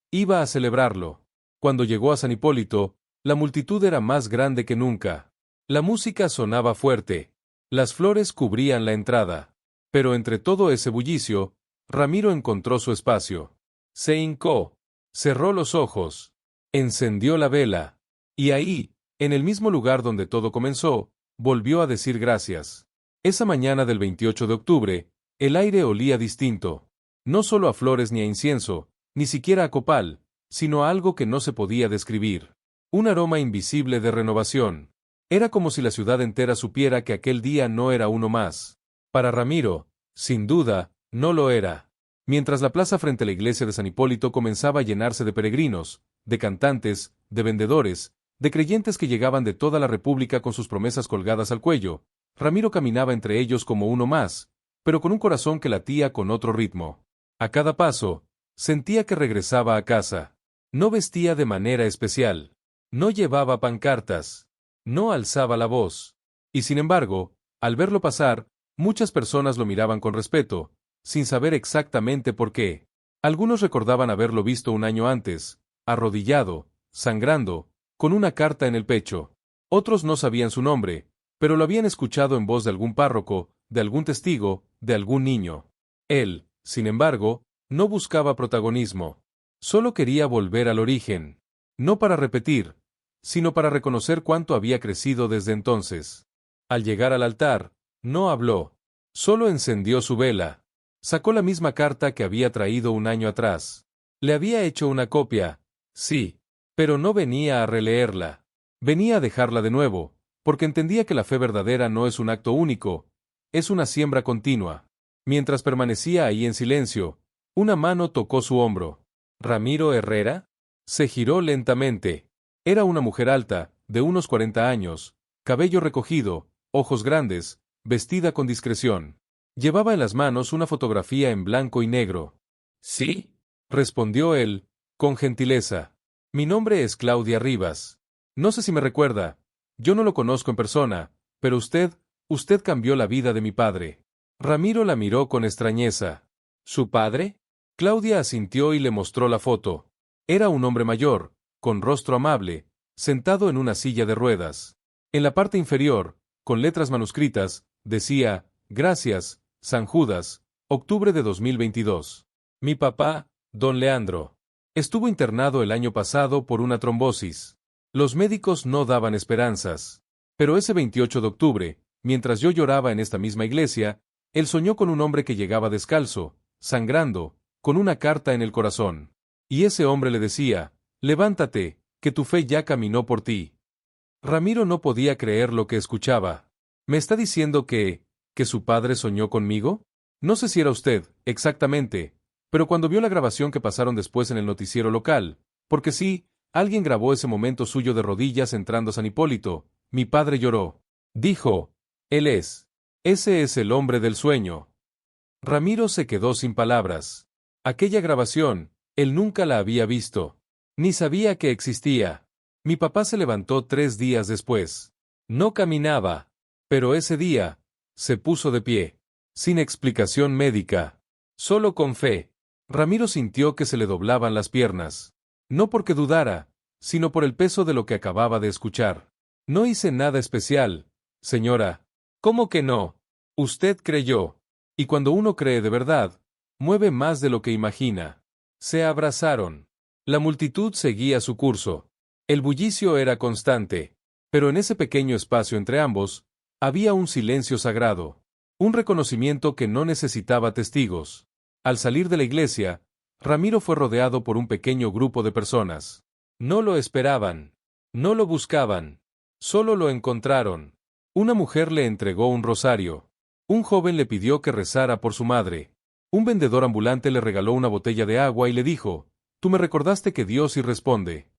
Iba a celebrarlo. Cuando llegó a San Hipólito, la multitud era más grande que nunca. La música sonaba fuerte. Las flores cubrían la entrada. Pero entre todo ese bullicio, Ramiro encontró su espacio. Se hincó. Cerró los ojos. Encendió la vela. Y ahí, en el mismo lugar donde todo comenzó, volvió a decir gracias. Esa mañana del 28 de octubre, el aire olía distinto. No solo a flores ni a incienso, ni siquiera a copal, sino a algo que no se podía describir. Un aroma invisible de renovación. Era como si la ciudad entera supiera que aquel día no era uno más. Para Ramiro, sin duda, no lo era. Mientras la plaza frente a la iglesia de San Hipólito comenzaba a llenarse de peregrinos, de cantantes, de vendedores, de creyentes que llegaban de toda la República con sus promesas colgadas al cuello, Ramiro caminaba entre ellos como uno más, pero con un corazón que latía con otro ritmo. A cada paso, sentía que regresaba a casa. No vestía de manera especial. No llevaba pancartas. No alzaba la voz. Y sin embargo, al verlo pasar, muchas personas lo miraban con respeto, sin saber exactamente por qué. Algunos recordaban haberlo visto un año antes, arrodillado, sangrando, con una carta en el pecho. Otros no sabían su nombre, pero lo habían escuchado en voz de algún párroco, de algún testigo, de algún niño. Él, sin embargo, no buscaba protagonismo. Solo quería volver al origen. No para repetir, sino para reconocer cuánto había crecido desde entonces. Al llegar al altar, no habló. Solo encendió su vela. Sacó la misma carta que había traído un año atrás. Le había hecho una copia, sí, pero no venía a releerla. Venía a dejarla de nuevo, porque entendía que la fe verdadera no es un acto único, es una siembra continua. Mientras permanecía ahí en silencio, una mano tocó su hombro. ¿Ramiro Herrera? Se giró lentamente. Era una mujer alta, de unos 40 años, cabello recogido, ojos grandes, vestida con discreción. Llevaba en las manos una fotografía en blanco y negro. ¿Sí? Respondió él, con gentileza. Mi nombre es Claudia Rivas. No sé si me recuerda. Yo no lo conozco en persona, pero usted cambió la vida de mi padre. Ramiro la miró con extrañeza. ¿Su padre? Claudia asintió y le mostró la foto. Era un hombre mayor, con rostro amable, sentado en una silla de ruedas. En la parte inferior, con letras manuscritas, decía, Gracias, San Judas, octubre de 2022. Mi papá, don Leandro, estuvo internado el año pasado por una trombosis. Los médicos no daban esperanzas. Pero ese 28 de octubre, mientras yo lloraba en esta misma iglesia, él soñó con un hombre que llegaba descalzo, sangrando, con una carta en el corazón. Y ese hombre le decía, levántate, que tu fe ya caminó por ti. Ramiro no podía creer lo que escuchaba. ¿Me está diciendo que su padre soñó conmigo? No sé si era usted, exactamente, pero cuando vio la grabación que pasaron después en el noticiero local, porque sí, alguien grabó ese momento suyo de rodillas entrando a San Hipólito, mi padre lloró. Dijo, él es. Ese es el hombre del sueño. Ramiro se quedó sin palabras. Aquella grabación, él nunca la había visto. Ni sabía que existía. Mi papá se levantó 3 días después. No caminaba. Pero ese día, se puso de pie. Sin explicación médica. Solo con fe. Ramiro sintió que se le doblaban las piernas. No porque dudara, sino por el peso de lo que acababa de escuchar. No hice nada especial, señora. ¿Cómo que no? Usted creyó. Y cuando uno cree de verdad, mueve más de lo que imagina. Se abrazaron. La multitud seguía su curso. El bullicio era constante. Pero en ese pequeño espacio entre ambos, había un silencio sagrado. Un reconocimiento que no necesitaba testigos. Al salir de la iglesia, Ramiro fue rodeado por un pequeño grupo de personas. No lo esperaban. No lo buscaban. Solo lo encontraron. Una mujer le entregó un rosario. Un joven le pidió que rezara por su madre. Un vendedor ambulante le regaló una botella de agua y le dijo, tú me recordaste que Dios sí responde.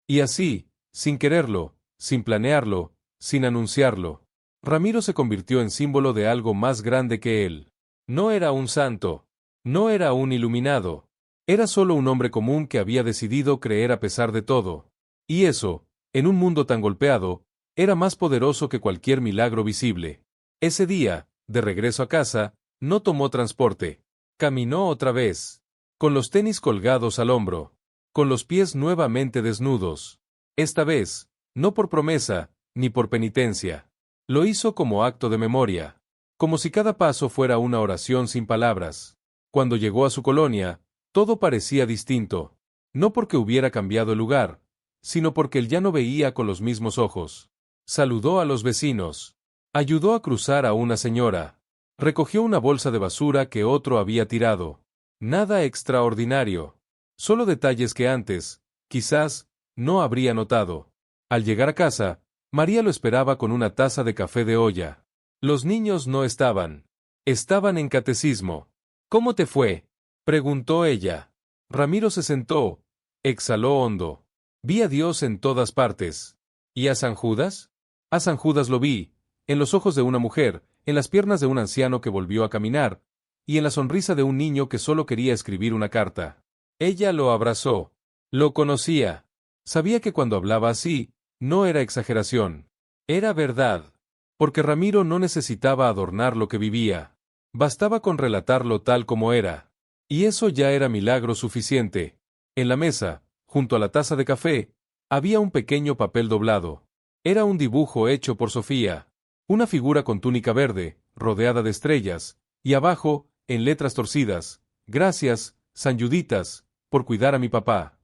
Y así, sin quererlo, sin planearlo, sin anunciarlo, Ramiro se convirtió en símbolo de algo más grande que él. No era un santo. No era un iluminado. Era solo un hombre común que había decidido creer a pesar de todo. Y eso, en un mundo tan golpeado, era más poderoso que cualquier milagro visible. Ese día, de regreso a casa, no tomó transporte. Caminó otra vez. Con los tenis colgados al hombro. Con los pies nuevamente desnudos. Esta vez, no por promesa, ni por penitencia. Lo hizo como acto de memoria. Como si cada paso fuera una oración sin palabras. Cuando llegó a su colonia, todo parecía distinto. No porque hubiera cambiado el lugar, sino porque él ya no veía con los mismos ojos. Saludó a los vecinos. Ayudó a cruzar a una señora. Recogió una bolsa de basura que otro había tirado. Nada extraordinario. Solo detalles que antes, quizás, no habría notado. Al llegar a casa, María lo esperaba con una taza de café de olla. Los niños no estaban. Estaban en catecismo. ¿Cómo te fue?, preguntó ella. Ramiro se sentó. Exhaló hondo. Vi a Dios en todas partes. ¿Y a San Judas? A San Judas lo vi, en los ojos de una mujer, en las piernas de un anciano que volvió a caminar, y en la sonrisa de un niño que solo quería escribir una carta. Ella lo abrazó. Lo conocía. Sabía que cuando hablaba así, no era exageración. Era verdad. Porque Ramiro no necesitaba adornar lo que vivía. Bastaba con relatarlo tal como era. Y eso ya era milagro suficiente. En la mesa, junto a la taza de café, había un pequeño papel doblado. Era un dibujo hecho por Sofía. Una figura con túnica verde, rodeada de estrellas, y abajo, en letras torcidas, gracias, San Juditas, por cuidar a mi papá.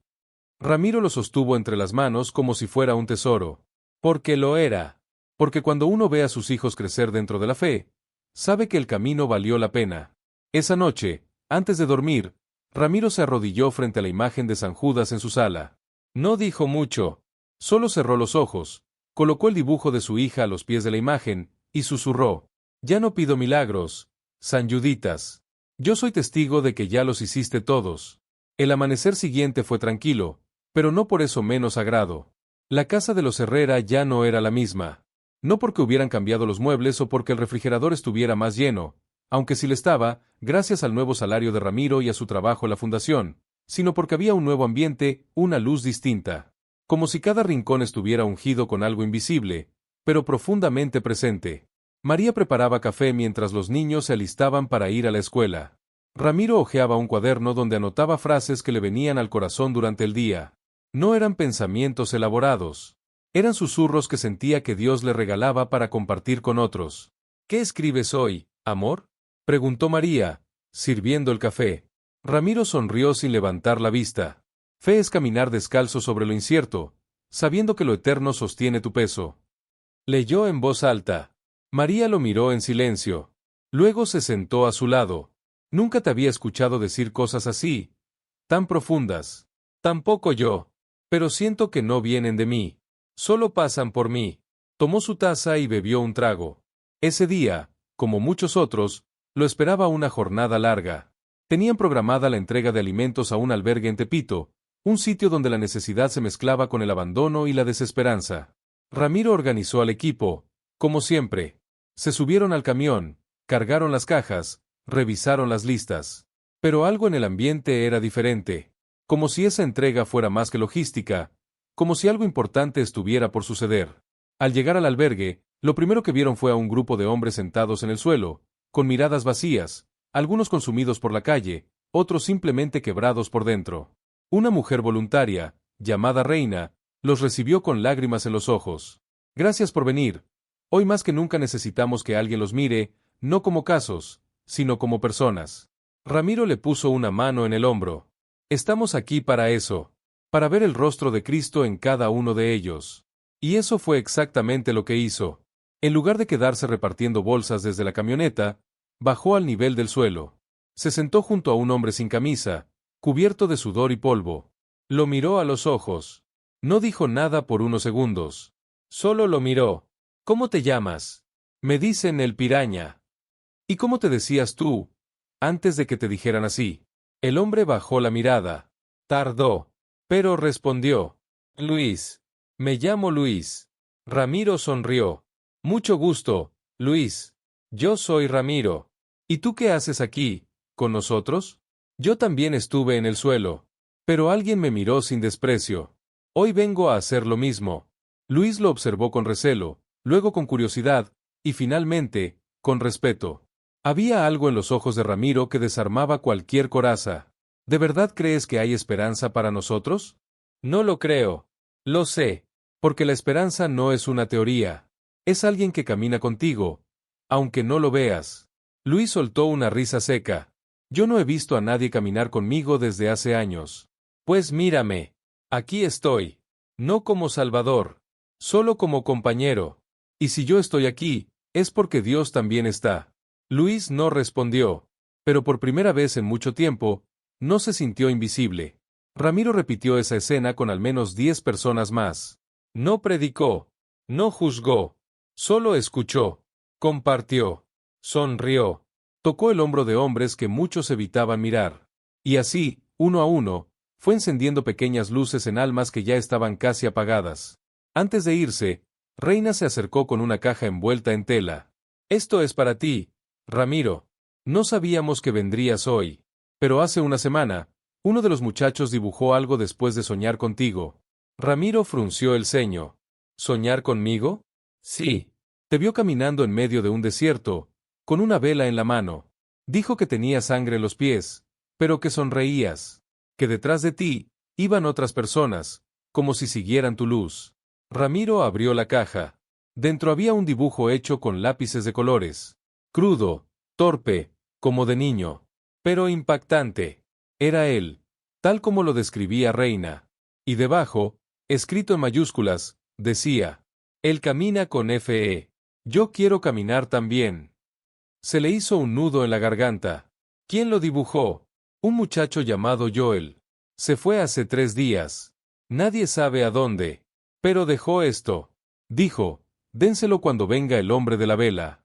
Ramiro lo sostuvo entre las manos como si fuera un tesoro. Porque lo era. Porque cuando uno ve a sus hijos crecer dentro de la fe, sabe que el camino valió la pena. Esa noche, antes de dormir, Ramiro se arrodilló frente a la imagen de San Judas en su sala. No dijo mucho. Solo cerró los ojos, colocó el dibujo de su hija a los pies de la imagen, y susurró. Ya no pido milagros, San Juditas. Yo soy testigo de que ya los hiciste todos. El amanecer siguiente fue tranquilo, pero no por eso menos sagrado. La casa de los Herrera ya no era la misma. No porque hubieran cambiado los muebles o porque el refrigerador estuviera más lleno, aunque sí lo estaba, gracias al nuevo salario de Ramiro y a su trabajo en la fundación, sino porque había un nuevo ambiente, una luz distinta. Como si cada rincón estuviera ungido con algo invisible, pero profundamente presente. María preparaba café mientras los niños se alistaban para ir a la escuela. Ramiro hojeaba un cuaderno donde anotaba frases que le venían al corazón durante el día. No eran pensamientos elaborados. Eran susurros que sentía que Dios le regalaba para compartir con otros. ¿Qué escribes hoy, amor?, preguntó María, sirviendo el café. Ramiro sonrió sin levantar la vista. Fe es caminar descalzo sobre lo incierto, sabiendo que lo eterno sostiene tu peso. Leyó en voz alta. María lo miró en silencio. Luego se sentó a su lado. Nunca te había escuchado decir cosas así, tan profundas. Tampoco yo. Pero siento que no vienen de mí. Solo pasan por mí. Tomó su taza y bebió un trago. Ese día, como muchos otros, lo esperaba una jornada larga. Tenían programada la entrega de alimentos a un albergue en Tepito, un sitio donde la necesidad se mezclaba con el abandono y la desesperanza. Ramiro organizó al equipo, como siempre. Se subieron al camión, cargaron las cajas, revisaron las listas. Pero algo en el ambiente era diferente. Como si esa entrega fuera más que logística, como si algo importante estuviera por suceder. Al llegar al albergue, lo primero que vieron fue a un grupo de hombres sentados en el suelo, con miradas vacías, algunos consumidos por la calle, otros simplemente quebrados por dentro. Una mujer voluntaria, llamada Reina, los recibió con lágrimas en los ojos. Gracias por venir. Hoy más que nunca necesitamos que alguien los mire, no como casos, sino como personas. Ramiro le puso una mano en el hombro. Estamos aquí para eso, para ver el rostro de Cristo en cada uno de ellos. Y eso fue exactamente lo que hizo. En lugar de quedarse repartiendo bolsas desde la camioneta, bajó al nivel del suelo. Se sentó junto a un hombre sin camisa, cubierto de sudor y polvo. Lo miró a los ojos. No dijo nada por unos segundos. Solo lo miró. ¿Cómo te llamas? Me dicen el Piraña. ¿Y cómo te decías tú, antes de que te dijeran así? El hombre bajó la mirada. Tardó, pero respondió. Luis. Me llamo Luis. Ramiro sonrió. Mucho gusto, Luis. Yo soy Ramiro. ¿Y tú qué haces aquí, con nosotros? Yo también estuve en el suelo. Pero alguien me miró sin desprecio. Hoy vengo a hacer lo mismo. Luis lo observó con recelo, luego con curiosidad, y finalmente, con respeto. Había algo en los ojos de Ramiro que desarmaba cualquier coraza. ¿De verdad crees que hay esperanza para nosotros? No lo creo. Lo sé. Porque la esperanza no es una teoría. Es alguien que camina contigo, aunque no lo veas. Luis soltó una risa seca. Yo no he visto a nadie caminar conmigo desde hace años. Pues mírame. Aquí estoy. No como Salvador. Solo como compañero. Y si yo estoy aquí, es porque Dios también está. Luis no respondió. Pero por primera vez en mucho tiempo, no se sintió invisible. Ramiro repitió esa escena con al menos 10 personas más. No predicó. No juzgó. Solo escuchó. Compartió. Sonrió. Tocó el hombro de hombres que muchos evitaban mirar. Y así, uno a uno, fue encendiendo pequeñas luces en almas que ya estaban casi apagadas. Antes de irse, Reina se acercó con una caja envuelta en tela. Esto es para ti, Ramiro. No sabíamos que vendrías hoy. Pero hace una semana, uno de los muchachos dibujó algo después de soñar contigo. Ramiro frunció el ceño. ¿Soñar conmigo? Sí. Te vio caminando en medio de un desierto, con una vela en la mano. Dijo que tenía sangre en los pies, pero que sonreías. Que detrás de ti, iban otras personas, como si siguieran tu luz. Ramiro abrió la caja. Dentro había un dibujo hecho con lápices de colores. Crudo, torpe, como de niño. Pero impactante. Era él, tal como lo describía Reina. Y debajo, escrito en mayúsculas, decía: Él camina con Fe. Yo quiero caminar también. Se le hizo un nudo en la garganta. ¿Quién lo dibujó? Un muchacho llamado Joel. Se fue hace 3 días. Nadie sabe a dónde. Pero dejó esto. Dijo: dénselo cuando venga el hombre de la vela.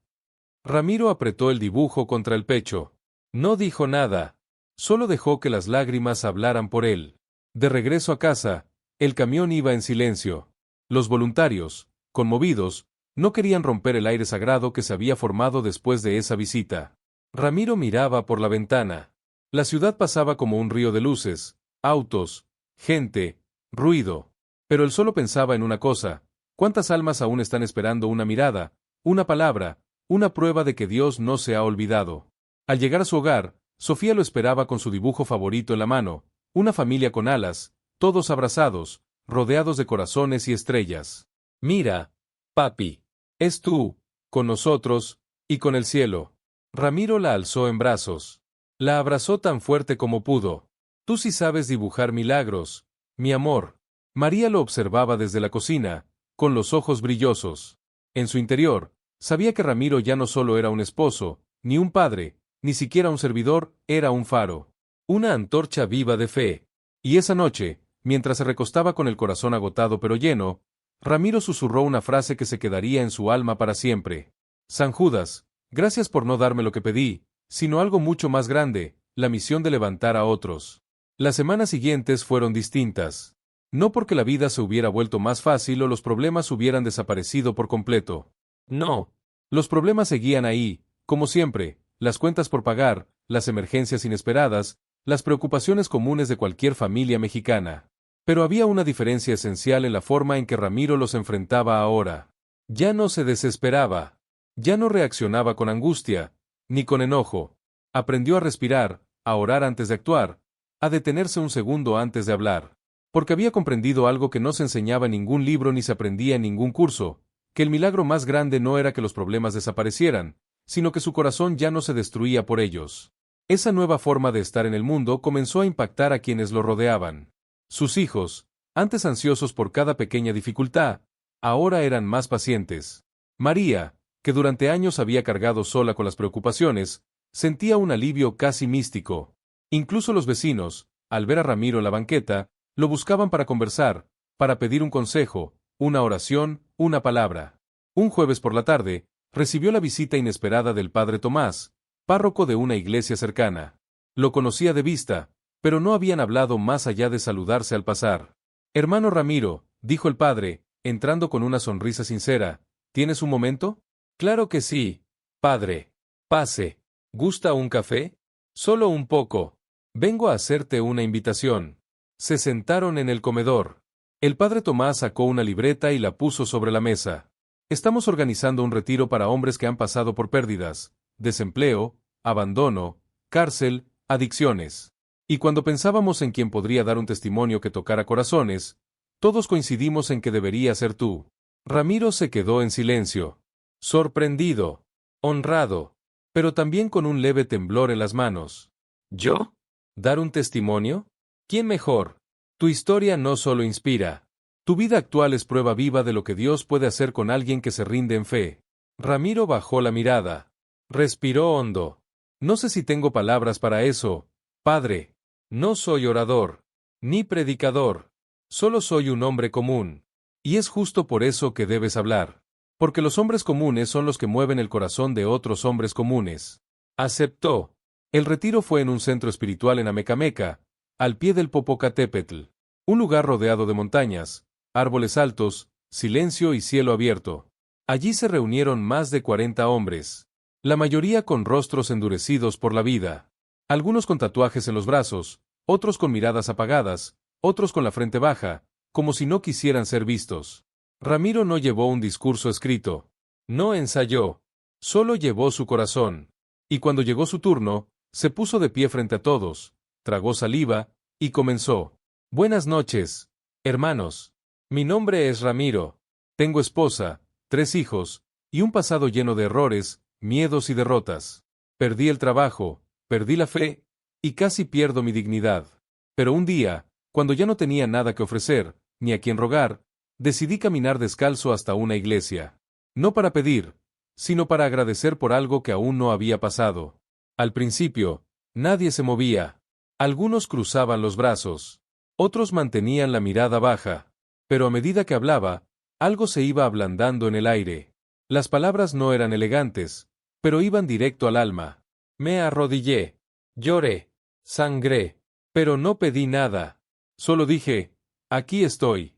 Ramiro apretó el dibujo contra el pecho. No dijo nada. Solo dejó que las lágrimas hablaran por él. De regreso a casa, el camión iba en silencio. Los voluntarios, conmovidos, no querían romper el aire sagrado que se había formado después de esa visita. Ramiro miraba por la ventana. La ciudad pasaba como un río de luces, autos, gente, ruido. Pero él solo pensaba en una cosa: ¿cuántas almas aún están esperando una mirada, una palabra, una prueba de que Dios no se ha olvidado? Al llegar a su hogar, Sofía lo esperaba con su dibujo favorito en la mano, una familia con alas, todos abrazados, rodeados de corazones y estrellas. Mira, papi. Es tú, con nosotros, y con el cielo. Ramiro la alzó en brazos. La abrazó tan fuerte como pudo. Tú sí sabes dibujar milagros, mi amor. María lo observaba desde la cocina, con los ojos brillosos. En su interior, sabía que Ramiro ya no solo era un esposo, ni un padre, ni siquiera un servidor, era un faro. Una antorcha viva de fe. Y esa noche, mientras se recostaba con el corazón agotado pero lleno, Ramiro susurró una frase que se quedaría en su alma para siempre. San Judas, gracias por no darme lo que pedí, sino algo mucho más grande, la misión de levantar a otros. Las semanas siguientes fueron distintas. No porque la vida se hubiera vuelto más fácil o los problemas hubieran desaparecido por completo. No. Los problemas seguían ahí, como siempre, las cuentas por pagar, las emergencias inesperadas, las preocupaciones comunes de cualquier familia mexicana. Pero había una diferencia esencial en la forma en que Ramiro los enfrentaba ahora. Ya no se desesperaba. Ya no reaccionaba con angustia, ni con enojo. Aprendió a respirar, a orar antes de actuar, a detenerse un segundo antes de hablar. Porque había comprendido algo que no se enseñaba en ningún libro ni se aprendía en ningún curso, que el milagro más grande no era que los problemas desaparecieran, sino que su corazón ya no se destruía por ellos. Esa nueva forma de estar en el mundo comenzó a impactar a quienes lo rodeaban. Sus hijos, antes ansiosos por cada pequeña dificultad, ahora eran más pacientes. María, que durante años había cargado sola con las preocupaciones, sentía un alivio casi místico. Incluso los vecinos, al ver a Ramiro en la banqueta, lo buscaban para conversar, para pedir un consejo, una oración, una palabra. Un jueves por la tarde, recibió la visita inesperada del padre Tomás, párroco de una iglesia cercana. Lo conocía de vista, pero no habían hablado más allá de saludarse al pasar. Hermano Ramiro, dijo el padre, entrando con una sonrisa sincera, ¿tienes un momento? Claro que sí, padre. Pase. ¿Gusta un café? Solo un poco. Vengo a hacerte una invitación. Se sentaron en el comedor. El padre Tomás sacó una libreta y la puso sobre la mesa. Estamos organizando un retiro para hombres que han pasado por pérdidas, desempleo, abandono, cárcel, adicciones. Y cuando pensábamos en quién podría dar un testimonio que tocara corazones, todos coincidimos en que debería ser tú. Ramiro se quedó en silencio, sorprendido, honrado, pero también con un leve temblor en las manos. ¿Yo? ¿Dar un testimonio? ¿Quién mejor? Tu historia no solo inspira. Tu vida actual es prueba viva de lo que Dios puede hacer con alguien que se rinde en fe. Ramiro bajó la mirada. Respiró hondo. No sé si tengo palabras para eso, padre. No soy orador, ni predicador. Solo soy un hombre común. Y es justo por eso que debes hablar. Porque los hombres comunes son los que mueven el corazón de otros hombres comunes. Aceptó. El retiro fue en un centro espiritual en Amecameca, al pie del Popocatépetl. Un lugar rodeado de montañas, árboles altos, silencio y cielo abierto. Allí se reunieron más de 40 hombres. La mayoría con rostros endurecidos por la vida. Algunos con tatuajes en los brazos, otros con miradas apagadas, otros con la frente baja, como si no quisieran ser vistos. Ramiro no llevó un discurso escrito. No ensayó. Solo llevó su corazón. Y cuando llegó su turno, se puso de pie frente a todos, tragó saliva, y comenzó. Buenas noches, hermanos. Mi nombre es Ramiro. Tengo esposa, 3 hijos, y un pasado lleno de errores, miedos y derrotas. Perdí el trabajo, perdí la fe, y casi pierdo mi dignidad. Pero un día, cuando ya no tenía nada que ofrecer, ni a quien rogar, decidí caminar descalzo hasta una iglesia. No para pedir, sino para agradecer por algo que aún no había pasado. Al principio, nadie se movía. Algunos cruzaban los brazos. Otros mantenían la mirada baja. Pero a medida que hablaba, algo se iba ablandando en el aire. Las palabras no eran elegantes, pero iban directo al alma. Me arrodillé. Lloré. Sangré. Pero no pedí nada. Solo dije, aquí estoy.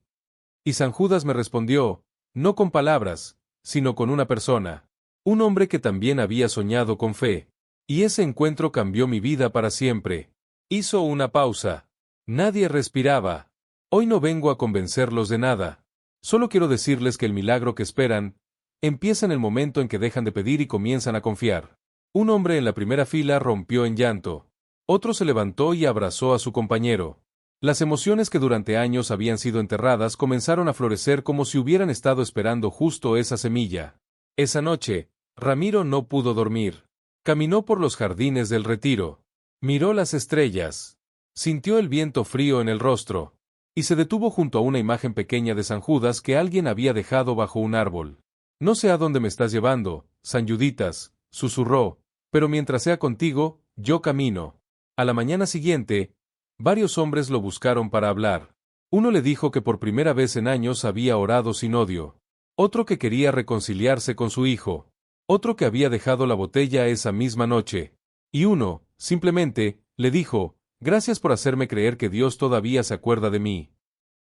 Y San Judas me respondió, no con palabras, sino con una persona. Un hombre que también había soñado con fe. Y ese encuentro cambió mi vida para siempre. Hizo una pausa. Nadie respiraba. Hoy no vengo a convencerlos de nada. Solo quiero decirles que el milagro que esperan empieza en el momento en que dejan de pedir y comienzan a confiar. Un hombre en la primera fila rompió en llanto. Otro se levantó y abrazó a su compañero. Las emociones que durante años habían sido enterradas comenzaron a florecer como si hubieran estado esperando justo esa semilla. Esa noche, Ramiro no pudo dormir. Caminó por los jardines del retiro. Miró las estrellas. Sintió el viento frío en el rostro. Y se detuvo junto a una imagen pequeña de San Judas que alguien había dejado bajo un árbol. No sé a dónde me estás llevando, San Juditas, susurró, pero mientras sea contigo, yo camino. A la mañana siguiente, varios hombres lo buscaron para hablar. Uno le dijo que por primera vez en años había orado sin odio. Otro que quería reconciliarse con su hijo. Otro que había dejado la botella esa misma noche. Y uno, simplemente, le dijo, gracias por hacerme creer que Dios todavía se acuerda de mí.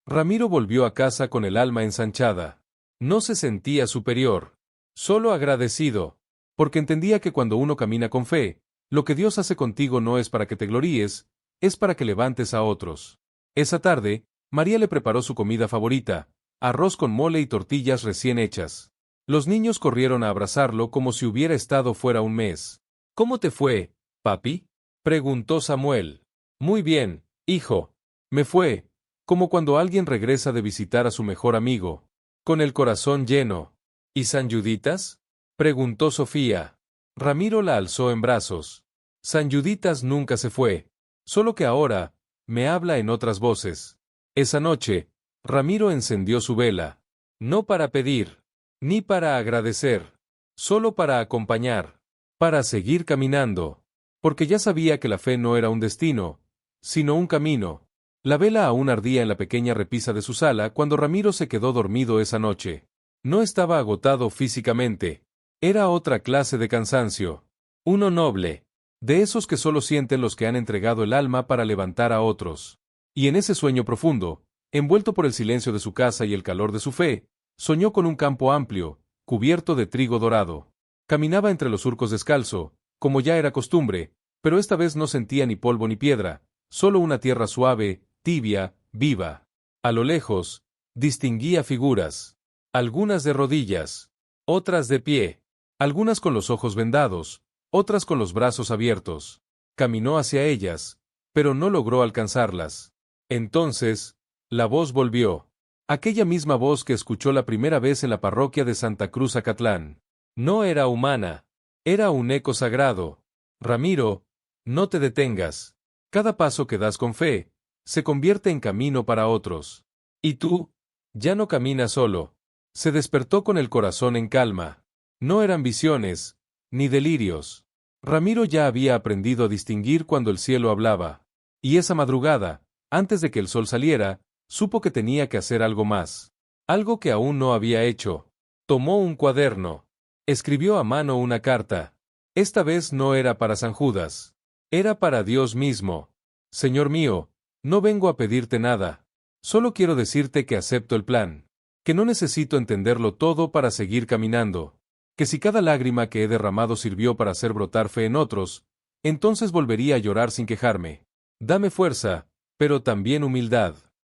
Ramiro volvió a casa con el alma ensanchada. No se sentía superior, solo agradecido, porque entendía que cuando uno camina con fe, lo que Dios hace contigo no es para que te gloríes, es para que levantes a otros. Esa tarde, María le preparó su comida favorita, arroz con mole y tortillas recién hechas. Los niños corrieron a abrazarlo como si hubiera estado fuera un mes. ¿Cómo te fue, papi?, preguntó Samuel. Muy bien, hijo. Me fue, como cuando alguien regresa de visitar a su mejor amigo, con el corazón lleno. ¿Y San Juditas?, preguntó Sofía. Ramiro la alzó en brazos. San Juditas nunca se fue, solo que ahora, me habla en otras voces. Esa noche, Ramiro encendió su vela. No para pedir, ni para agradecer, solo para acompañar, para seguir caminando, porque ya sabía que la fe no era un destino, sino un camino. La vela aún ardía en la pequeña repisa de su sala cuando Ramiro se quedó dormido esa noche. No estaba agotado físicamente. Era otra clase de cansancio. Uno noble. De esos que solo sienten los que han entregado el alma para levantar a otros. Y en ese sueño profundo, envuelto por el silencio de su casa y el calor de su fe, soñó con un campo amplio, cubierto de trigo dorado. Caminaba entre los surcos descalzo, como ya era costumbre, pero esta vez no sentía ni polvo ni piedra, solo una tierra suave, tibia, viva. A lo lejos, distinguía figuras. Algunas de rodillas, otras de pie, algunas con los ojos vendados, otras con los brazos abiertos. Caminó hacia ellas, pero no logró alcanzarlas. Entonces, la voz volvió. Aquella misma voz que escuchó la primera vez en la parroquia de Santa Cruz Acatlán. No era humana, era un eco sagrado. Ramiro, no te detengas. Cada paso que das con fe, se convierte en camino para otros. Y tú, ya no caminas solo. Se despertó con el corazón en calma. No eran visiones, ni delirios. Ramiro ya había aprendido a distinguir cuando el cielo hablaba. Y esa madrugada, antes de que el sol saliera, supo que tenía que hacer algo más. Algo que aún no había hecho. Tomó un cuaderno. Escribió a mano una carta. Esta vez no era para San Judas. Era para Dios mismo. Señor mío, no vengo a pedirte nada. Solo quiero decirte que acepto el plan. Que no necesito entenderlo todo para seguir caminando. Que si cada lágrima que he derramado sirvió para hacer brotar fe en otros, entonces volvería a llorar sin quejarme. Dame fuerza, pero también humildad.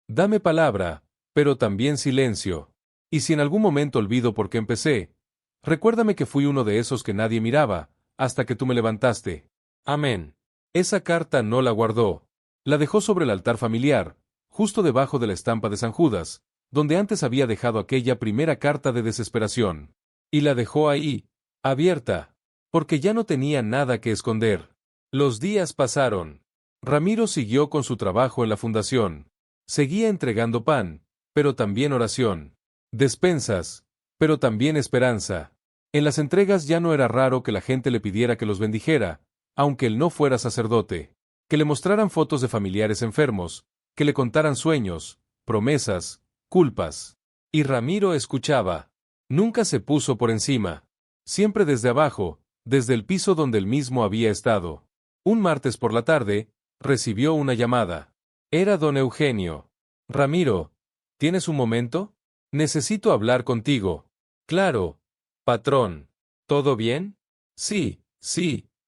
Dame palabra, pero también silencio. Y si en algún momento olvido por qué empecé, recuérdame que fui uno de esos que nadie miraba, hasta que tú me levantaste. Amén. Esa carta no la guardó. La dejó sobre el altar familiar, justo debajo de la estampa de San Judas, donde antes había dejado aquella primera carta de desesperación. Y la dejó ahí, abierta, porque ya no tenía nada que esconder. Los días pasaron. Ramiro siguió con su trabajo en la fundación. Seguía entregando pan, pero también oración. Despensas, pero también esperanza. En las entregas ya no era raro que la gente le pidiera que los bendijera, aunque él no fuera sacerdote. Que le mostraran fotos de familiares enfermos, que le contaran sueños, promesas, culpas. Y Ramiro escuchaba. Nunca se puso por encima. Siempre desde abajo, desde el piso donde él mismo había estado. Un martes por la tarde, recibió una llamada. Era don Eugenio. Ramiro, ¿tienes un momento? Necesito hablar contigo. Claro, patrón. ¿Todo bien? Sí,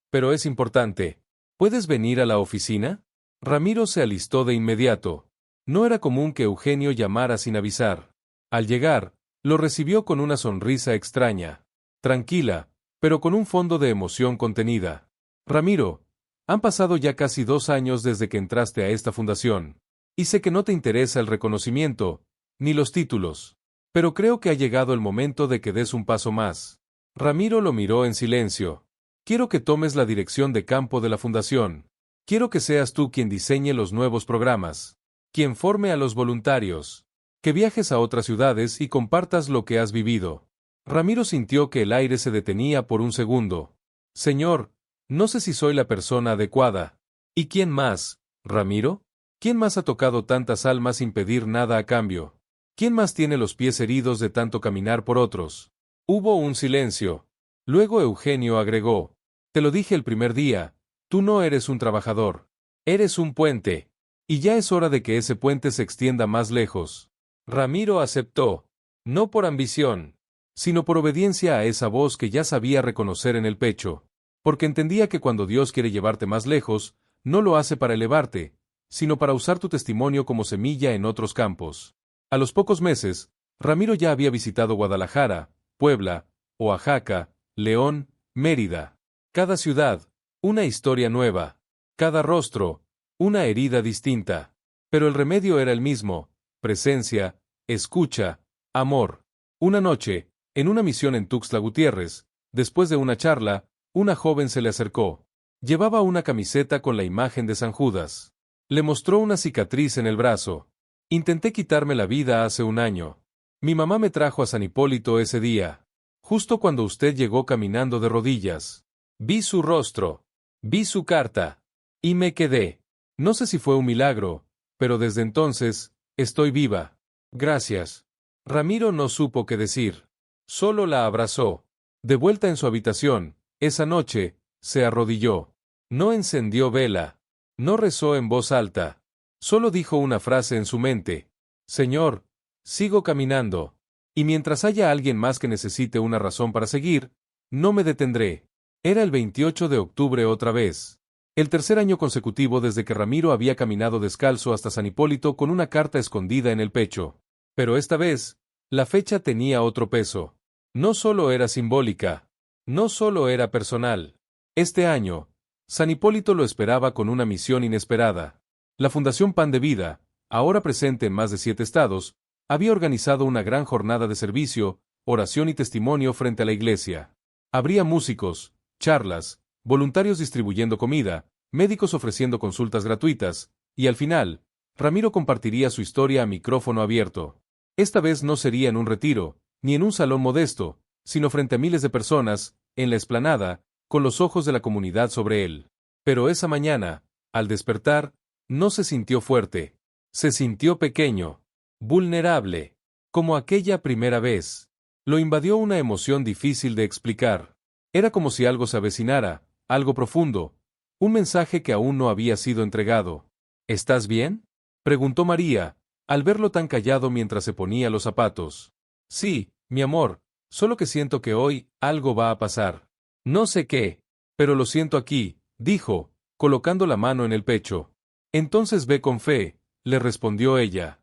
pero es importante. ¿Puedes venir a la oficina? Ramiro se alistó de inmediato. No era común que Eugenio llamara sin avisar. Al llegar, lo recibió con una sonrisa extraña. Tranquila, pero con un fondo de emoción contenida. Ramiro, han pasado ya casi 2 años desde que entraste a esta fundación. Y sé que no te interesa el reconocimiento, ni los títulos. Pero creo que ha llegado el momento de que des un paso más. Ramiro lo miró en silencio. Quiero que tomes la dirección de campo de la fundación. Quiero que seas tú quien diseñe los nuevos programas. Quien forme a los voluntarios. Que viajes a otras ciudades y compartas lo que has vivido. Ramiro sintió que el aire se detenía por un segundo. Señor, No sé si soy la persona adecuada. ¿Y quién más, Ramiro? ¿Quién más ha tocado tantas almas sin pedir nada a cambio? ¿Quién más tiene los pies heridos de tanto caminar por otros? Hubo un silencio. Luego Eugenio agregó: Te lo dije el primer día, tú no eres un trabajador. Eres un puente. Y ya es hora de que ese puente se extienda más lejos. Ramiro aceptó. No por ambición, sino por obediencia a esa voz que ya sabía reconocer en el pecho. Porque entendía que cuando Dios quiere llevarte más lejos, no lo hace para elevarte, sino para usar tu testimonio como semilla en otros campos. A los pocos meses, Ramiro ya había visitado Guadalajara, Puebla, Oaxaca, León, Mérida. Cada ciudad, una historia nueva. Cada rostro, una herida distinta. Pero el remedio era el mismo: presencia, escucha, amor. Una noche, en una misión en Tuxtla Gutiérrez, después de una charla, una joven se le acercó. Llevaba una camiseta con la imagen de San Judas. Le mostró una cicatriz en el brazo. Intenté quitarme la vida hace un año. Mi mamá me trajo a San Hipólito ese día, justo cuando usted llegó caminando de rodillas. Vi su rostro, vi su carta, y me quedé. No sé si fue un milagro, pero desde entonces, estoy viva. Gracias. Ramiro no supo qué decir. Solo la abrazó. De vuelta en su habitación, esa noche, se arrodilló. No encendió vela. No rezó en voz alta. Solo dijo una frase en su mente: Señor, sigo caminando. Y mientras haya alguien más que necesite una razón para seguir, no me detendré. Era el 28 de octubre otra vez. El tercer año consecutivo desde que Ramiro había caminado descalzo hasta San Hipólito con una carta escondida en el pecho. Pero esta vez, la fecha tenía otro peso. No solo era simbólica. No solo era personal. Este año, San Hipólito lo esperaba con una misión inesperada. La Fundación Pan de Vida, ahora presente en más de 7 estados, había organizado una gran jornada de servicio, oración y testimonio frente a la iglesia. Habría músicos, charlas, voluntarios distribuyendo comida, médicos ofreciendo consultas gratuitas, y al final, Ramiro compartiría su historia a micrófono abierto. Esta vez no sería en un retiro, ni en un salón modesto, sino frente a miles de personas, en la explanada, con los ojos de la comunidad sobre él. Pero esa mañana, al despertar, no se sintió fuerte. Se sintió pequeño, vulnerable, como aquella primera vez. Lo invadió una emoción difícil de explicar. Era como si algo se avecinara, algo profundo, un mensaje que aún no había sido entregado. ¿Estás bien?, preguntó María, al verlo tan callado mientras se ponía los zapatos. Sí, mi amor, solo que siento que hoy algo va a pasar. No sé qué, pero lo siento aquí, dijo, colocando la mano en el pecho. Entonces ve con fe, le respondió ella.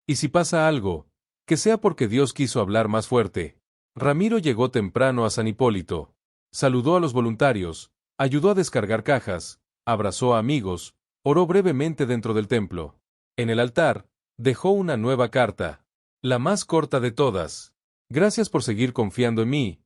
Y si pasa algo, que sea porque Dios quiso hablar más fuerte. Ramiro llegó temprano a San Hipólito. Saludó a los voluntarios, ayudó a descargar cajas, abrazó a amigos, oró brevemente dentro del templo. En el altar, dejó una nueva carta. La más corta de todas. Gracias por seguir confiando en mí,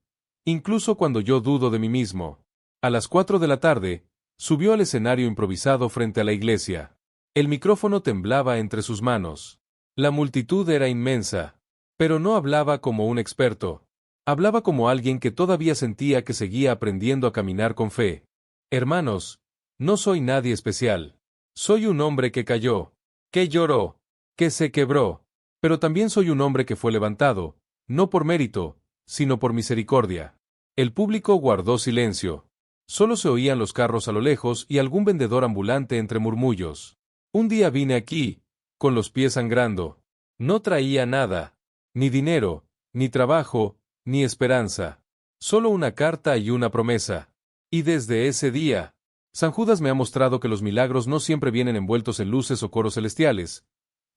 incluso cuando yo dudo de mí mismo. A las 4 de la tarde, subió al escenario improvisado frente a la iglesia. El micrófono temblaba entre sus manos. La multitud era inmensa, pero no hablaba como un experto. Hablaba como alguien que todavía sentía que seguía aprendiendo a caminar con fe. Hermanos, no soy nadie especial. Soy un hombre que cayó, que lloró, que se quebró, pero también soy un hombre que fue levantado, no por mérito, sino por misericordia. El público guardó silencio. Solo se oían los carros a lo lejos y algún vendedor ambulante entre murmullos. Un día vine aquí, con los pies sangrando. No traía nada, ni dinero, ni trabajo, ni esperanza. Solo una carta y una promesa. Y desde ese día, San Judas me ha mostrado que los milagros no siempre vienen envueltos en luces o coros celestiales.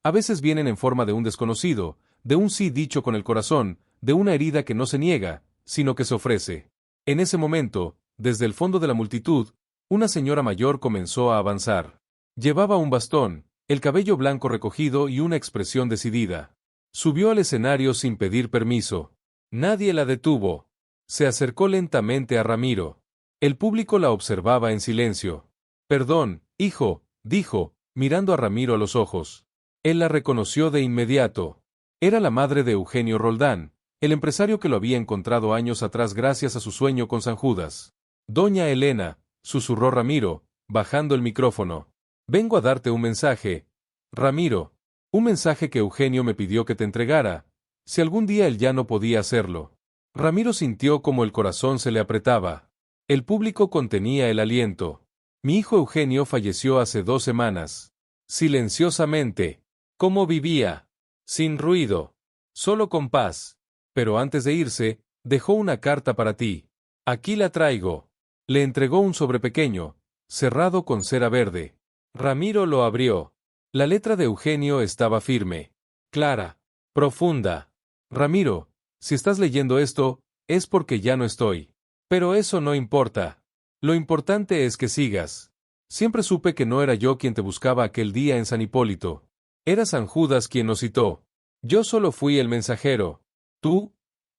A veces vienen en forma de un desconocido, de un sí dicho con el corazón, de una herida que no se niega, sino que se ofrece. En ese momento, desde el fondo de la multitud, una señora mayor comenzó a avanzar. Llevaba un bastón, el cabello blanco recogido y una expresión decidida. Subió al escenario sin pedir permiso. Nadie la detuvo. Se acercó lentamente a Ramiro. El público la observaba en silencio. Perdón, hijo, dijo, mirando a Ramiro a los ojos. Él la reconoció de inmediato. Era la madre de Eugenio Roldán, el empresario que lo había encontrado años atrás gracias a su sueño con San Judas. Doña Elena, susurró Ramiro, bajando el micrófono. Vengo a darte un mensaje, Ramiro. Un mensaje que Eugenio me pidió que te entregara, si algún día él ya no podía hacerlo. Ramiro sintió como el corazón se le apretaba. El público contenía el aliento. Mi hijo Eugenio falleció hace 2 semanas. Silenciosamente. ¿Cómo vivía? Sin ruido. Solo con paz. Pero antes de irse, dejó una carta para ti. Aquí la traigo. Le entregó un sobre pequeño, cerrado con cera verde. Ramiro lo abrió. La letra de Eugenio estaba firme, clara, profunda. Ramiro, si estás leyendo esto, es porque ya no estoy. Pero eso no importa. Lo importante es que sigas. Siempre supe que no era yo quien te buscaba aquel día en San Hipólito. Era San Judas quien nos citó. Yo solo fui el mensajero. Tú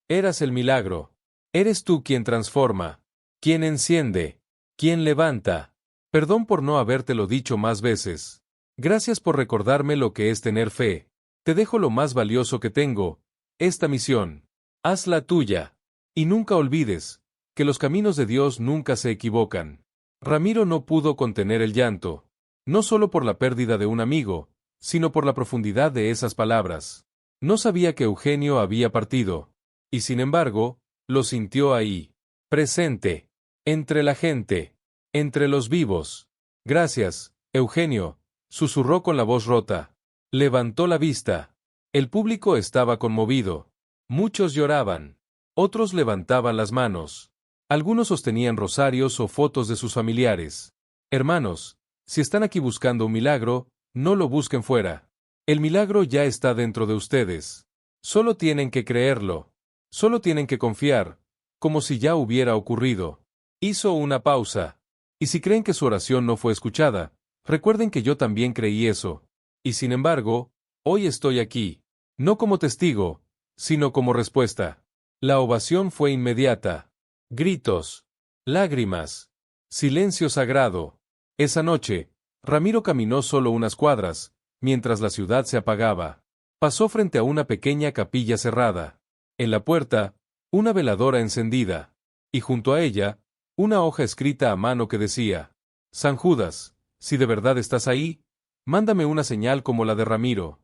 eras el milagro. Eres tú quien transforma, quien enciende, quien levanta. Perdón por no habértelo dicho más veces. Gracias por recordarme lo que es tener fe. Te dejo lo más valioso que tengo, esta misión. Hazla tuya. Y nunca olvides, que los caminos de Dios nunca se equivocan. Ramiro no pudo contener el llanto, no solo por la pérdida de un amigo, sino por la profundidad de esas palabras. No sabía que Eugenio había partido, y sin embargo, lo sintió ahí, presente, entre la gente, entre los vivos. Gracias, Eugenio, susurró con la voz rota. Levantó la vista. El público estaba conmovido. Muchos lloraban. Otros levantaban las manos. Algunos sostenían rosarios o fotos de sus familiares. Hermanos, si están aquí buscando un milagro, no lo busquen fuera. El milagro ya está dentro de ustedes. Solo tienen que creerlo. Solo tienen que confiar, como si ya hubiera ocurrido. Hizo una pausa. Y si creen que su oración no fue escuchada, recuerden que yo también creí eso. Y sin embargo, hoy estoy aquí. No como testigo, sino como respuesta. La ovación fue inmediata. Gritos. Lágrimas. Silencio sagrado. Esa noche, Ramiro caminó solo unas cuadras, mientras la ciudad se apagaba. Pasó frente a una pequeña capilla cerrada. En la puerta, una veladora encendida. Y junto a ella, una hoja escrita a mano que decía: San Judas, si de verdad estás ahí, mándame una señal como la de Ramiro.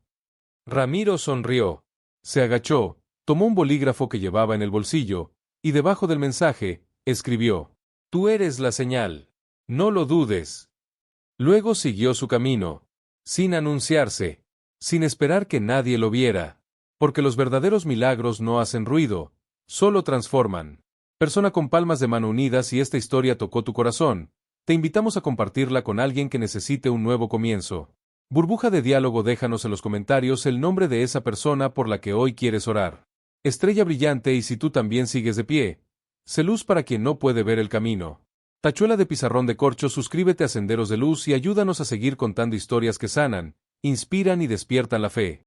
Ramiro sonrió. Se agachó, tomó un bolígrafo que llevaba en el bolsillo, y debajo del mensaje, escribió: Tú eres la señal. No lo dudes. Luego siguió su camino, sin anunciarse, sin esperar que nadie lo viera, porque los verdaderos milagros no hacen ruido, solo transforman. Persona con palmas de mano unidas, si esta historia tocó tu corazón, te invitamos a compartirla con alguien que necesite un nuevo comienzo. Burbuja de diálogo, déjanos en los comentarios el nombre de esa persona por la que hoy quieres orar. Estrella brillante, y si tú también sigues de pie, sé luz para quien no puede ver el camino. Tachuela de pizarrón de corcho, suscríbete a Senderos de Luz y ayúdanos a seguir contando historias que sanan, inspiran y despiertan la fe.